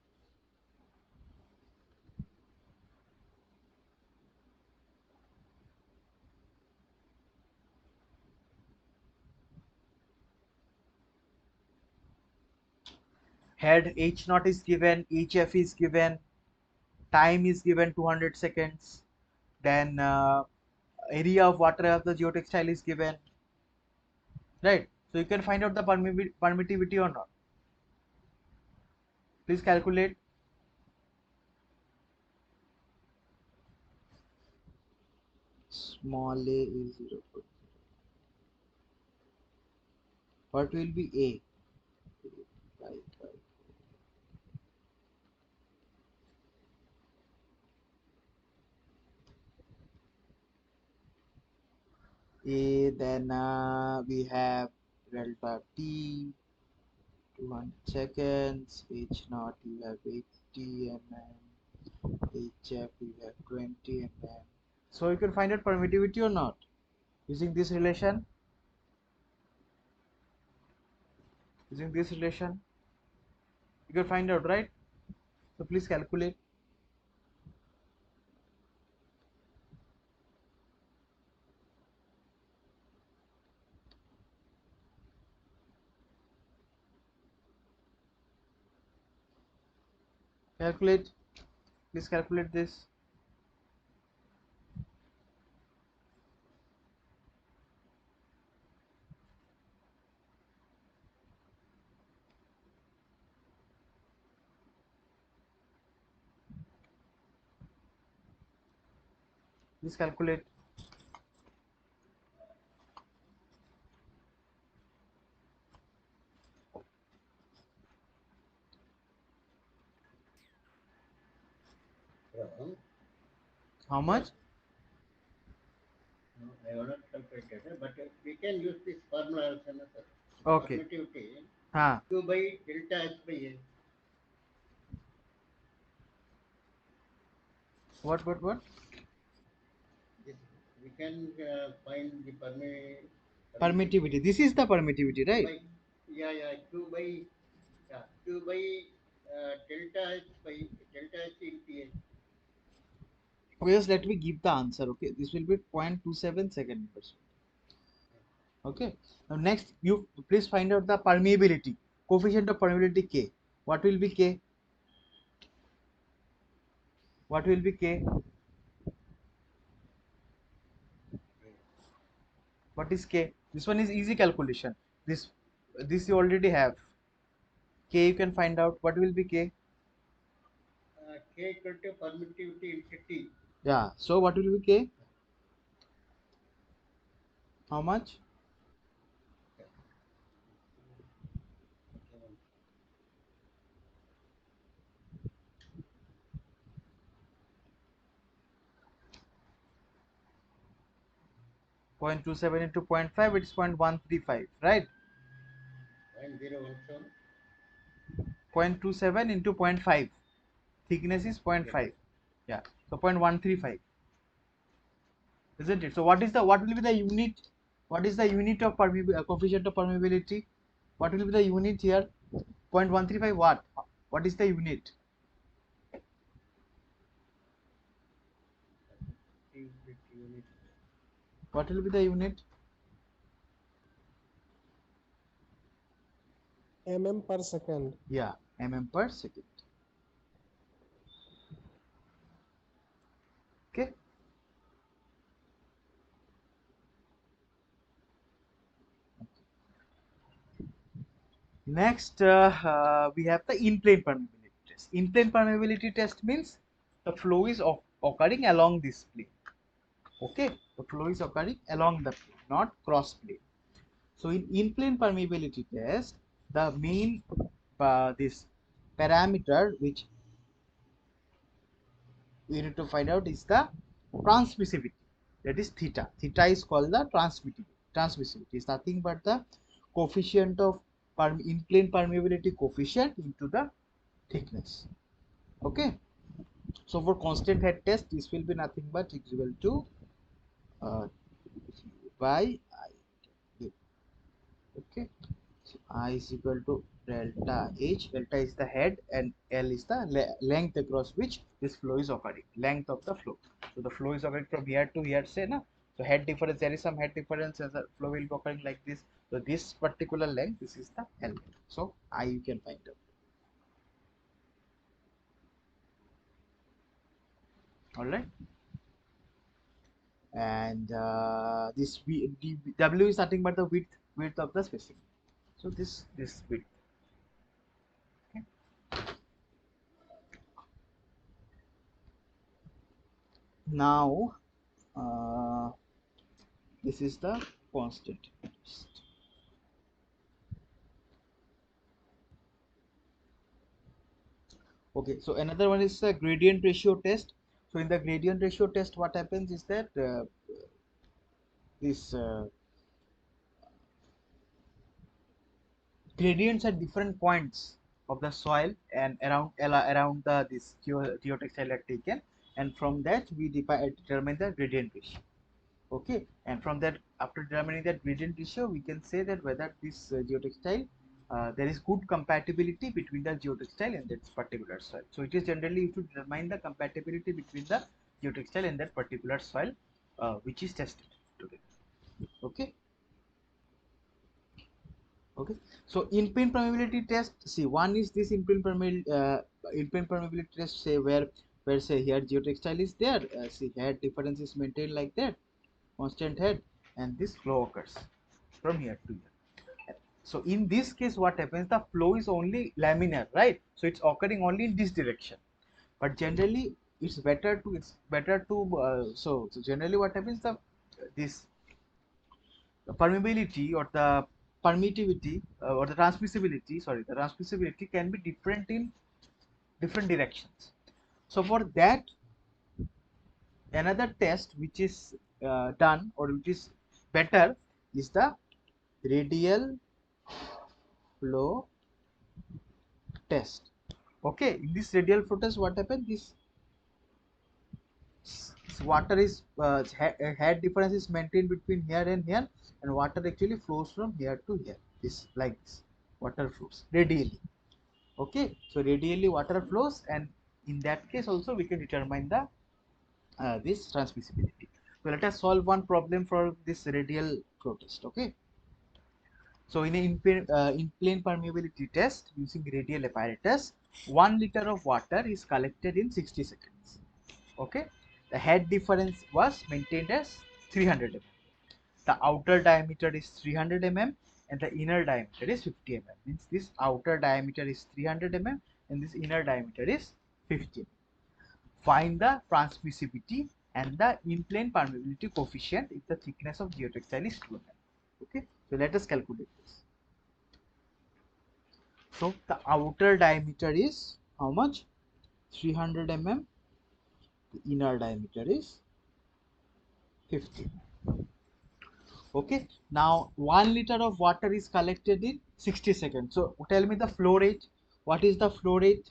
A: Head h naught is given, hf is given, time is given 200 seconds, then area of water of the geotextile is given, right? So you can find out the permittivity or not. Please calculate. Small a is 0. What will be a? Right, right. A, then we have delta t 200 seconds, h naught you have 80 mm, hf you have 20 mm. So you can find out permittivity or not using this relation. Using this relation, you can find out, right? So please calculate. Calculate. Please calculate this. Please calculate.
B: From
A: How
B: that,
A: much?
B: no, I have not calculated, but we can use this formula also, no, sir. This
A: Okay.
B: permittivity
A: Huh.
B: Q by delta H by A.
A: What?
B: This we can find the
A: Permittivity.
B: permittivity
A: This is the permittivity, right?
B: by Q by Q by delta H by delta H into A.
A: Okay, just let me give the answer. Okay, this will be 0.27 second meters. Okay. Now next, you please find out the permeability. Coefficient of permeability K. What will be K? What will be K? What is K? This one is easy calculation. This you already have. K you can find out. What will be K?
B: K equal to permittivity into T.
A: Yeah. So what will be K? How much? 0.27 into 0.5, it's 0.135, right?
B: 0.017.
A: 0.27 into 0.5, thickness is
B: Yes.
A: 0.5. Yeah, so 0.135, isn't it? So what will be the unit? What is the unit of coefficient of permeability? What will be the unit here? 0.135 what? What is the unit?
B: Unit.
A: What will be the unit?
C: per second.
A: Yeah, per second. Okay. Next, we have the in-plane permeability test. In-plane permeability test means the flow is occurring along this plane. Okay, the flow is occurring along the plane, not cross plane. So in in-plane permeability test, the main this parameter which we need to find out is the transmissivity. That is theta. Theta is called the transmissivity. Transmissivity is nothing but the coefficient of in-plane permeability coefficient into the thickness. Okay. So for constant head test, this will be nothing but equal to by I. Okay. So I is equal to delta H. Delta is the head and L is the length across which this flow is occurring. Length of the flow. So the flow is occurring from here to here, say na. So head difference, there is some head difference, and the flow will be occurring like this. So this particular length, this is the L. So I you can find out. All right. And this W is nothing but the width of the specimen. So this width. Okay. Now this is the constant. Okay, so another one is the gradient ratio test. So in the gradient ratio test, what happens is that this gradients at different points of the soil and around the this geotextile are taken, and from that we determine the gradient ratio. Okay, and from that, after determining that gradient ratio, we can say that whether this geotextile there is good compatibility between the geotextile and that particular soil. So it is generally used to determine the compatibility between the geotextile and that particular soil which is tested today. Okay. Okay, so in-plane permeability test, see, one is this in-plane permeability test, say where say here geotextile is there, see head difference is maintained like that, constant head, and this flow occurs from here to here. So in this case, what happens, the flow is only laminar, right? So it's occurring only in this direction, but generally so generally what happens, this the permeability or the permittivity or the transmissibility, sorry, the transmissibility can be different in different directions. So for that, another test which is done or which is better is the radial flow test. Okay, in this radial flow test, what happens, this water is head difference is maintained between here and here, and water actually flows from here to here, this like this, water flows radially. Okay, so radially water flows, and in that case also we can determine the this transmissibility. So let us solve one problem for this radial flow test. Okay, so in a in plane permeability test using radial apparatus, 1 liter of water is collected in 60 seconds. Okay, the head difference was maintained as 300 mm. The outer diameter is 300 mm and the inner diameter is 50 mm. Means this outer diameter is 300 mm and this inner diameter is 50 mm. Find the transmissivity and the in-plane permeability coefficient if the thickness of geotextile is 2 mm. Okay, so let us calculate this. So the outer diameter is how much? 300 mm. The inner diameter is 50 mm. Okay, now 1 liter of water is collected in 60 seconds. So tell me the flow rate. What is the flow rate?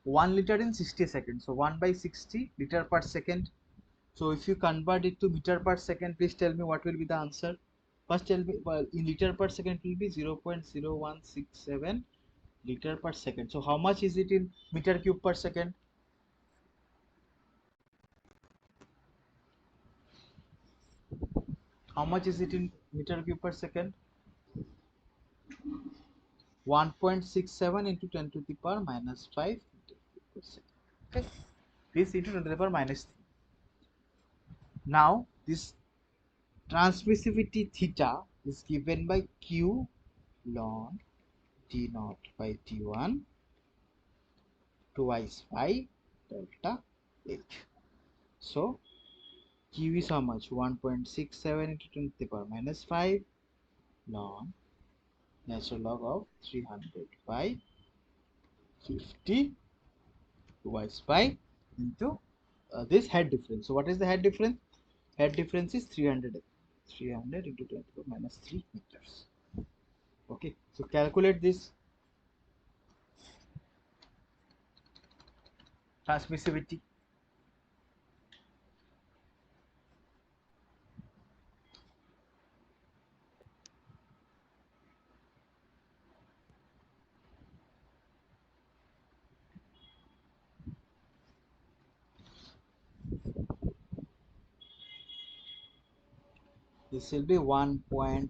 A: 1 liter in 60 seconds. So 1 by 60 liter per second. So if you convert it to meter per second, please tell me what will be the answer. First tell me, well, in liter per second it will be 0.0167 liter per second. So how much is it in meter cube per second? How much is it in meter cube per second? 1.67 into 10 to the power minus 5 meter cube per second. Okay, this into 10 to the power minus 3. Now this transmissivity theta is given by q ln t naught by t1 twice pi delta h. So q is how much? 1.67 into 10 to the power minus 5 ln natural log of 300 by 50 twice pi into this head difference. So what is the head difference? Head difference is 300. 300 into 10 to the power minus 3 meters. Okay, so calculate this transmissivity. This will be 1.587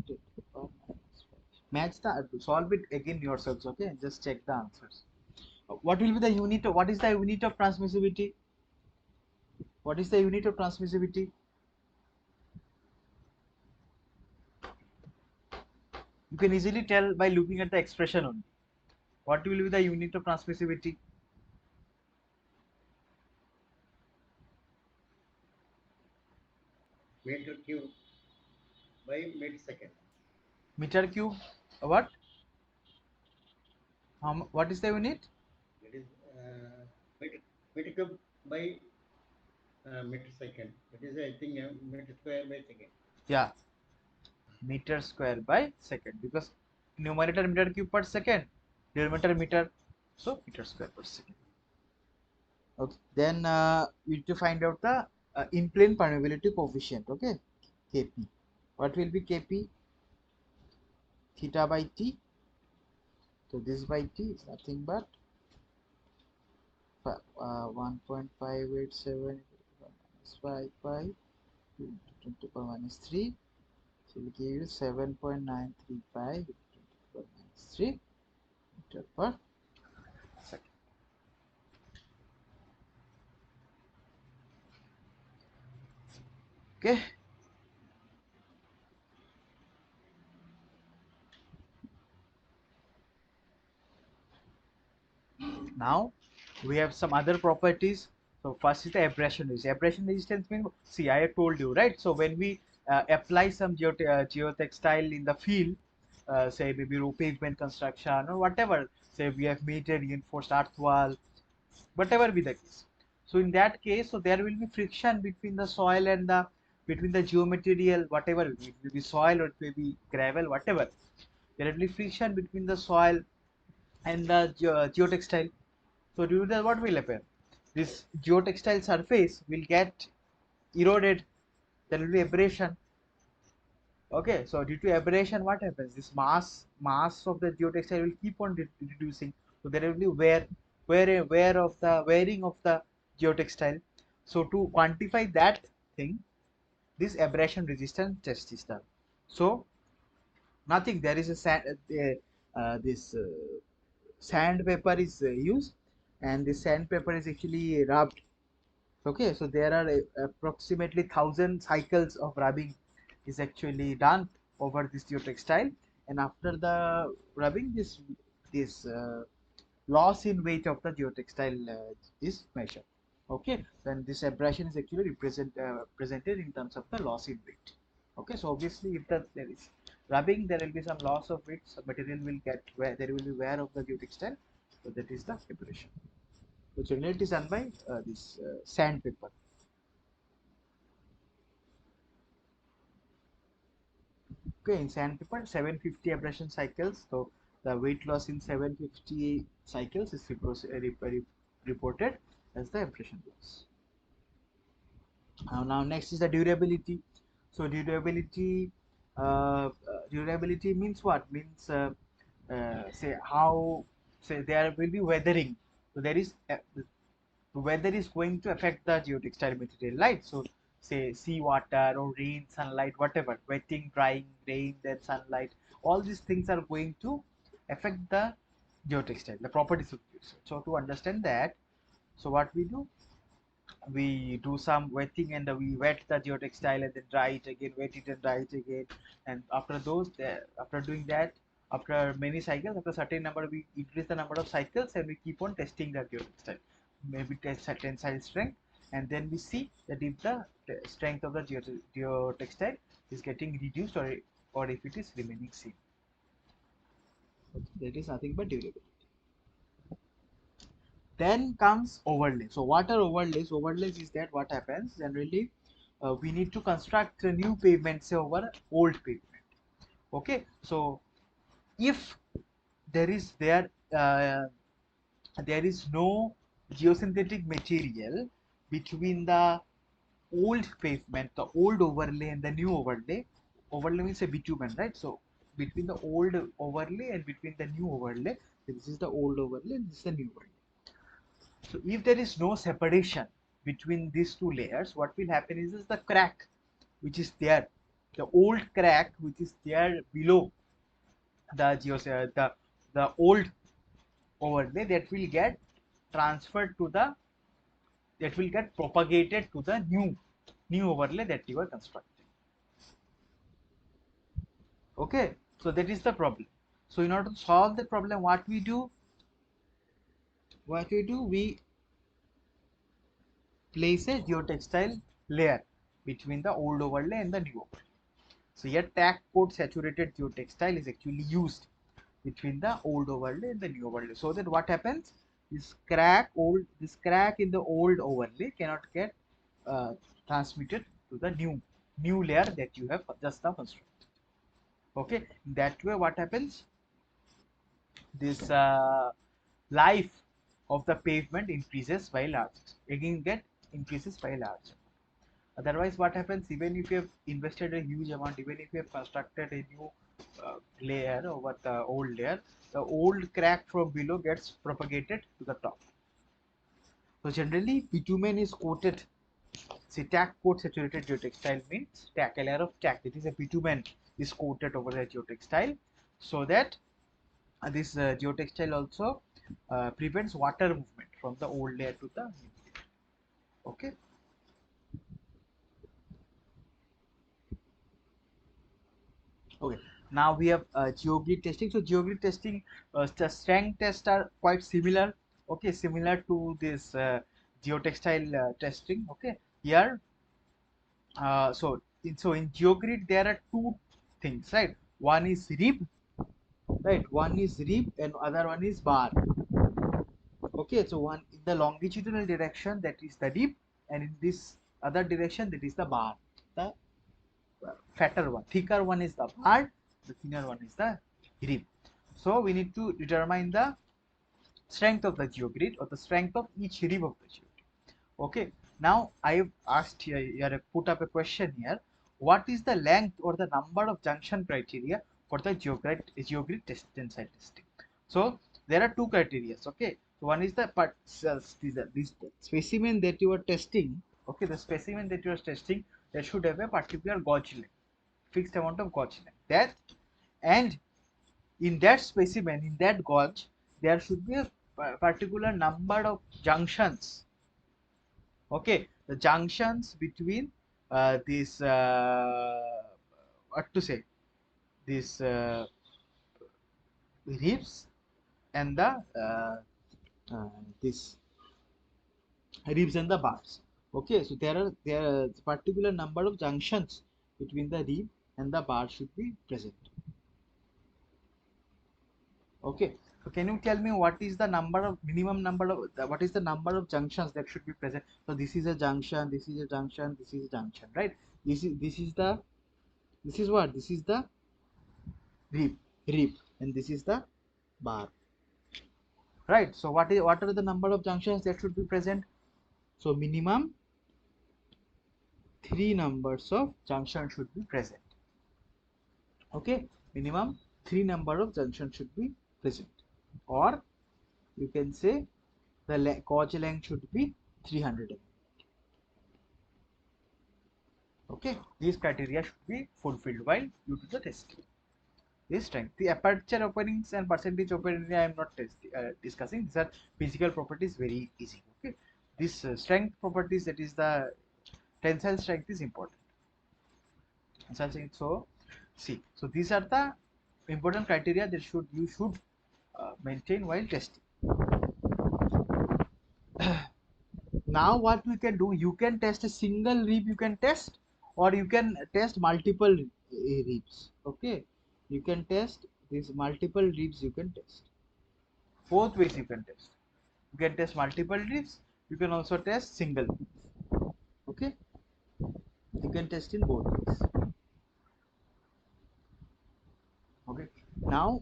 A: to the power minus 5. Match the, solve it again yourselves, okay? Just check the answers. What will be the unit of, what is the unit of transmissivity? What is the unit of transmissivity? You can easily tell by looking at the expression only. What will be the unit of transmissivity?
B: meter cube by mid second.
A: Meter cube. What? What is the unit?
B: That is meter, meter cube by meter second. That is, I think, meter square by second.
A: Yeah, meter square by second, because numerator meter cube per second, denominator meter, so meter square per second. Okay, then we need to find out the in plane permeability coefficient. Okay, Kp. What will be Kp? Theta by t. So this by t is nothing but 1.587 minus 5 pi into 10 to the power minus 3. So we give you 7.93 pi into 10 to the power minus 3 meter per second. Okay. Now we have some other properties. So first is the abrasion resistance. Abrasion resistance means, see, I have told you, right? So when we apply some geotextile in the field, say maybe road pavement construction or whatever, say we have made a reinforced earth wall, whatever be the case. So in that case, so there will be friction between the soil and the between the geomaterial, whatever it may be soil or it may be gravel, whatever. There will be friction between the soil and the geotextile. So due to that, what will happen? This geotextile surface will get eroded. There will be abrasion. Okay, so due to abrasion, what happens? This mass of the geotextile will keep on reducing. So there will be wearing of the geotextile. So to quantify that thing, this abrasion resistance test is done. So nothing. There is a this sandpaper is used, and this sandpaper is actually rubbed. Okay, so there are approximately 1,000 cycles of rubbing is actually done over this geotextile, and after the rubbing, this loss in weight of the geotextile is measured. Okay, then this abrasion is actually presented in terms of the loss in weight. Okay, so obviously if there is rubbing, there will be some loss of weight. So material will get where there will be wear of the geotextile. So that is the abrasion. So generally it is done by this sandpaper. Okay, in sandpaper 750 abrasion cycles, so the weight loss in 750 cycles is reported as the abrasion loss. Now next is the durability. So durability means what? Means say how, say there will be weathering. So there is the weather is going to affect the geotextile material, right? So say sea water or rain, sunlight, whatever, wetting, drying, rain, then sunlight, all these things are going to affect the geotextile, the properties of geotextile. So to understand that, so what we do, we do some wetting and we wet the geotextile and then dry it again, wet it and dry it again, and after those, after doing that, after many cycles, after certain number, we increase the number of cycles and we keep on testing the geotextile, maybe test a tensile strength, and then we see that if the strength of the geotextile is getting reduced, or if it is remaining same. Okay, that is nothing but durability. Then comes overlay. So what are overlays? Overlays is that what happens generally, we need to construct a new pavement, say over old pavement. Okay, so if uh, there is no geosynthetic material between the old pavement, the old overlay and the new overlay. Overlay means a bitumen, right? So between the old overlay and between the new overlay, this is the old overlay, this is the new overlay. So if there is no separation between these two layers, what will happen is the crack which is there, the old crack which is there below the old overlay, that will get transferred to the, that will get propagated to the new overlay that you are constructing. Okay, so that is the problem. So in order to solve the problem, we place a geotextile layer between the old overlay and the new overlay. So here tack coat saturated geotextile is actually used between the old overlay and the new overlay. So that what happens, this crack in the old overlay cannot get transmitted to the new layer that you have just now constructed. Okay, that way what happens, this life of the pavement increases by large, again get increases by large. Otherwise what happens, even if you have invested a huge amount, even if you have constructed a new layer over the old layer, the old crack from below gets propagated to the top. So generally bitumen is coated, say tack coat saturated geotextile means tack, a layer of tack, that is a bitumen, is coated over the geotextile, so that this geotextile also prevents water movement from the old layer to the new layer. Okay. Okay, now we have geogrid testing. So geogrid testing, the strength tests are quite similar. Okay, similar to this geotextile testing. Okay, here, so in geogrid there are two things, right? One is rib, right? One is rib, and other one is bar. Okay, so one in the longitudinal direction, that is the rib, and in this other direction, that is the bar. The fatter one, thicker one is the bar, the thinner one is the rib. So we need to determine the strength of the geogrid, or the strength of each rib of the geogrid. Okay, now I have asked here, put up a question here. What is the length or the number of junction criteria for the geogrid tensile testing? So there are two criteria. Okay, so one is the this specimen that you are testing. Okay, the specimen that you are testing, that should have a particular gauge length, fixed amount of gauge length. That, and in that specimen, in that gauge, there should be a particular number of junctions. Okay, the junctions between this what to say, this ribs and the this ribs and the bars. Okay, so there are particular number of junctions between the rib and the bar should be present. Okay, so can you tell me what is the number of minimum number of what is the number of junctions that should be present? So this is a junction, this is a junction, this is a junction, right? This is the, this is what, this is the rib, and this is the bar, right? So what are the number of junctions that should be present? So minimum 3 numbers of junction should be present. Okay, minimum 3 number of junction should be present, or you can say the gauge length should be 300 mm. Okay, these criteria should be fulfilled while you do the testing. This strength, the aperture openings and percentage opening I am not discussing. These are physical properties, very easy. Okay, this strength properties, that is the tensile strength, is important. So see, so these are the important criteria that you should maintain while testing. Now what we can do, you can test a single rib, you can test, or you can test multiple ribs. Okay, you can test these multiple ribs, you can test both ways. You can test, you can test multiple ribs, you can also test single ribs. Okay, you can test in both ways. Okay, now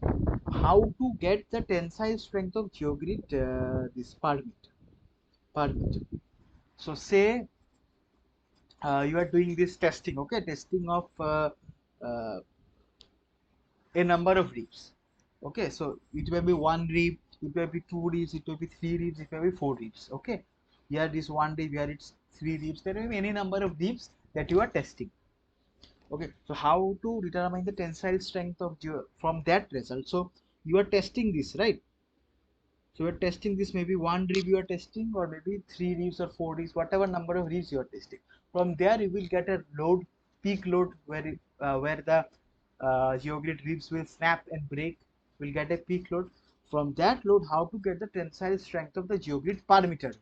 A: how to get the tensile strength of geogrid, this per meter. So say you are doing this testing, okay, testing of uh, a number of ribs. Okay, so it may be one rib, it may be two ribs, it may be three ribs, it may be four ribs. Okay, here it is one rib, here it's three ribs, there may be any number of ribs that you are testing. Okay, so how to determine the tensile strength of from that result? So you are testing this, right? So you're testing this, maybe one rib you are testing, or maybe three ribs or four ribs, whatever number of ribs you are testing. From there you will get a load, peak load, where the geogrid ribs will snap and break. Will get a peak load. From that load, how to get the tensile strength of the geogrid per meter?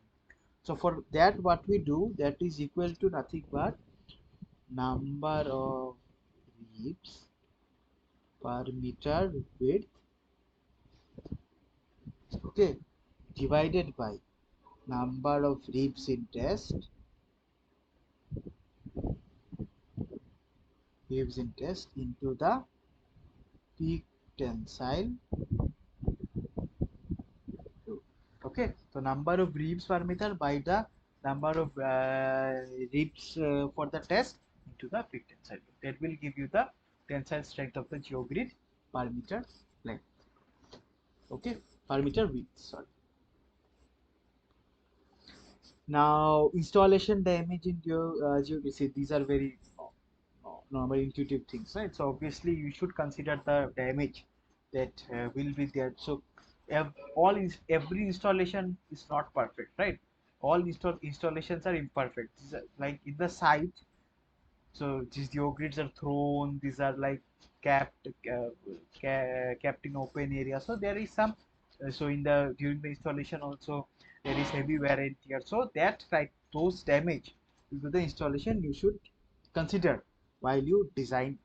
A: So for that, what we do, that is equal to nothing but number of ribs per meter width, okay, divided by number of ribs in test, into the peak tensile load. Okay, so number of ribs per meter by the number of ribs for the test into the peak tensile load. That will give you the tensile strength of the geogrid per meter length. Okay, per meter width. Sorry. Now installation damage in geodesy, these are very normal intuitive things, right? So obviously you should consider the damage that will be there. So every installation is not perfect, right? All installations are imperfect. These are like in the site, so these geogrids are thrown, these are like kept kept in open area, so there is some so in the during the installation also there is heavy wear and tear, so that like those damage due to the installation you should consider while you design,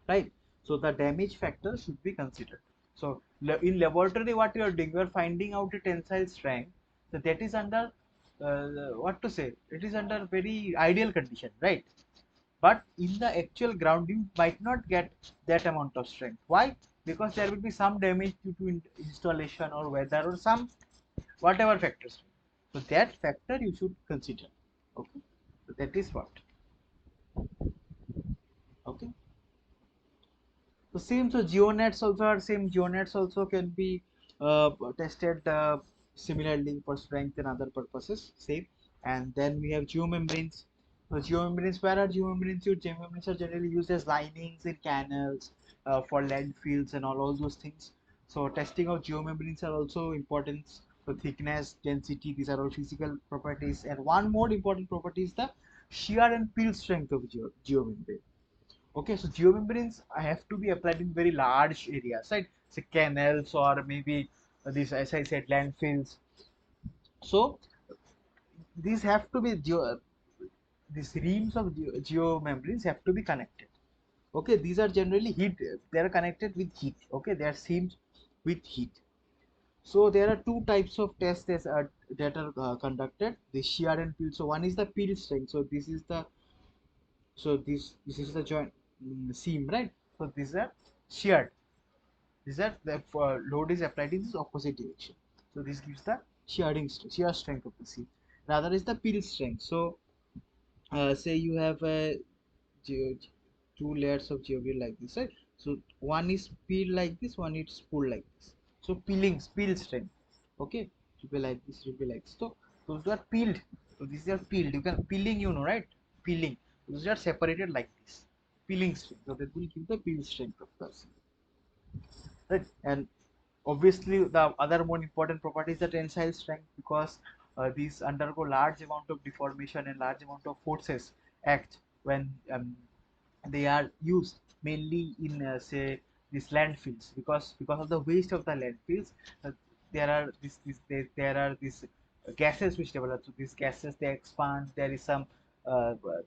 A: right? So the damage factor should be considered. So in laboratory what you are doing, you are finding out a tensile strength, so that is under what to say, it is under very ideal condition, right? But in the actual ground you might not get that amount of strength. Why? Because there will be some damage due to installation or weather or some whatever factors. So that factor you should consider. Okay, so that is what. Okay, so same, so geonets also are same. Geonets also can be tested similarly for strength and other purposes. Same. And then we have geomembranes. So geomembranes, where are geomembranes used? Geomembranes are generally used as linings in canals, for landfills and all those things. So testing of geomembranes are also important. So thickness, density, these are all physical properties. And one more important property is the shear and peel strength of geomembrane. Okay, so geomembranes have to be applied in very large areas, right? Say canals or maybe this, as I said, landfills. So these have to be these reams of geomembranes have to be connected. Okay, these are generally heat. They are connected with heat. Okay, they are seamed with heat. So there are two types of tests that are conducted: the shear and peel. So one is the peel strength. So this is the joint seam, right? So these are sheared. Is that the load is applied in this opposite direction. So this gives the shear strength of the seam. Another is the peel strength. So say you have a two layers of geogrid like this, right? So one is peeled like this, one is pulled like this. So peel strength. Okay, it will be like this, it will be like this. So those are peeled. So these are peeled. You can peeling, you know, right? Peeling. Those are separated like this. Peeling strength. So that will give the peel strength of the seam, right? And obviously the other more important property is the tensile strength, because these undergo large amount of deformation and large amount of forces act when they are used mainly in say these landfills, because of the waste of the landfills. uh, there are these gases which develop. So these gases, they expand. There is some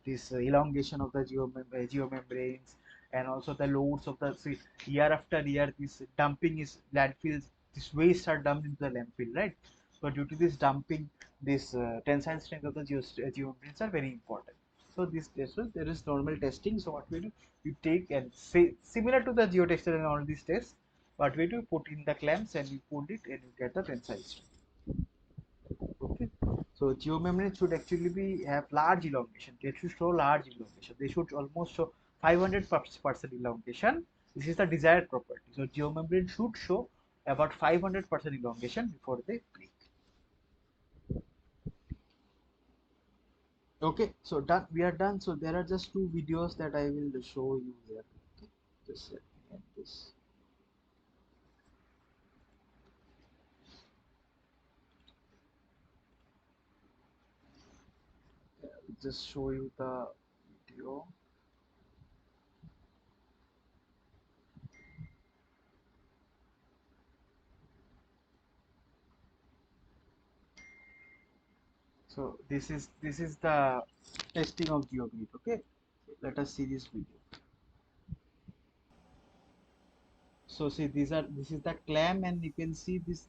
A: this elongation of the geomembranes, and also the loads of the, see, year after year this dumping is landfills, this waste are dumped into the landfill, right? So due to this dumping, this tensile strength of the geomembranes are very important. So this test, so there is normal testing. So what we do, you take and say similar to the geotextile and all these tests, what we do, put in the clamps and you put it and you get the tensile strength. Okay. So geomembrane should actually be have large elongation. They should show large elongation. They should almost show 500% elongation. This is the desired property. So geomembrane should show about 500% elongation before they break. Okay, so done. We are done. So there are just two videos that I will show you here. Okay, just let me end this. Just show you the video. So this is the testing of geogrid. Okay, so let us see this video. So see, this is the clam, and you can see this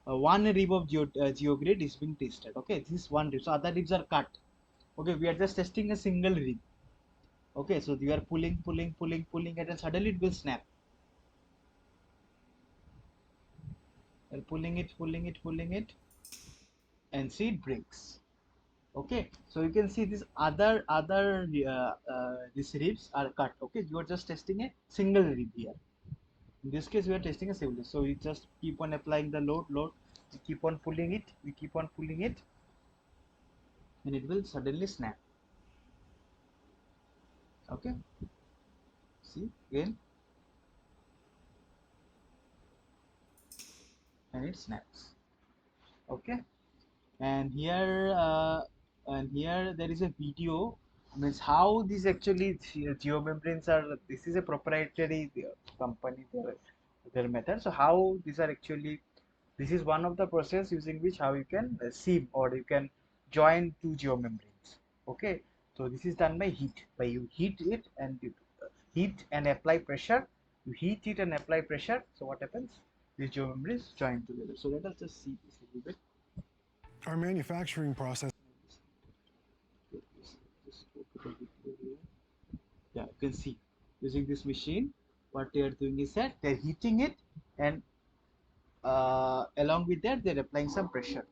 A: one rib of geogrid is being tested. Okay, this is one rib. So other ribs are cut. Okay, we are just testing a single rib. Okay, so you are pulling, and then suddenly it will snap. You're pulling it, and see it breaks. Okay, so you can see this these ribs are cut. Okay, you are just testing a single rib here. In this case, we are testing a single. So we just keep on applying the load. We keep on pulling it. We keep on pulling it, and it will suddenly snap. Okay, see again, and it snaps. Okay, and here there is a video, means how these actually geomembranes are. This is a proprietary company, their method. So how these are actually, this is one of the process using which how you can seam or you can join two geomembranes. Okay, so this is done by heat. By you heat it and you heat and apply pressure. You heat it and apply pressure. So what happens? These geomembranes join together. So let us just see this a little bit.
D: Our manufacturing process.
A: Just go to the video here. Yeah, you can see using this machine, what they are doing is that they're heating it, and along with that they're applying some pressure.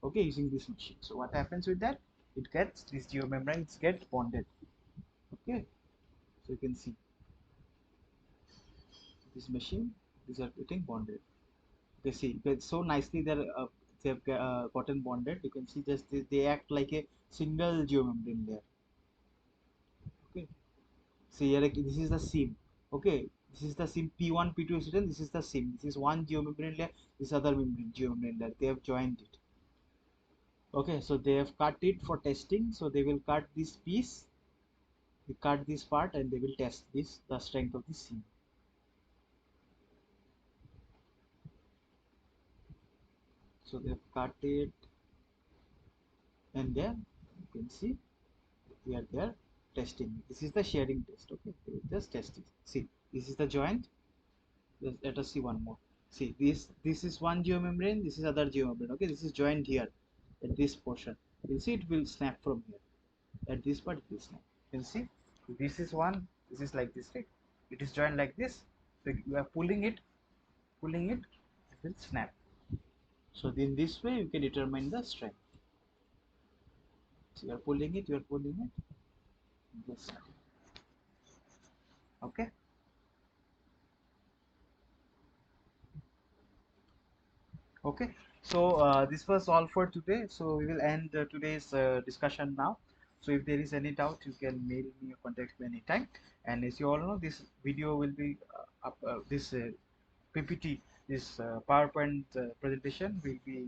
A: Okay, using this machine. So what happens with that? It gets, these geomembranes get bonded. Okay, so you can see this machine, these are getting bonded. You can see that so nicely they've gotten bonded. You can see just they act like a single geomembrane there. Okay, so here this is the seam. Okay, this is the seam P1, P2 is written. This is the seam. This is one geomembrane layer. This other geomembrane layer. They have joined it. Okay, so they have cut it for testing. So they will cut this piece. They cut this part and they will test this the strength of the seam. So they have cut it, and there you can see we are there testing. This is the shearing test. Okay, they will just test it. See, this is the joint. Let us see one more. See, this is one geomembrane, this is other geomembrane. Okay, this is joined here at this portion. You'll see it will snap from here. At this part it will snap. You can see this is one, this is like this, right? it is joined like this. So you are pulling it, it will snap. So in this way you can determine the strength. So you are pulling it, this snap. Okay. Okay, so this was all for today. So we will end today's discussion now. So if there is any doubt, you can mail me or contact me anytime. And as you all know, this video will be this PPT, this PowerPoint presentation will be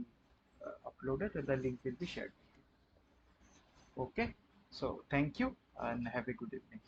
A: uploaded and the link will be shared. Okay, so thank you and have a good evening.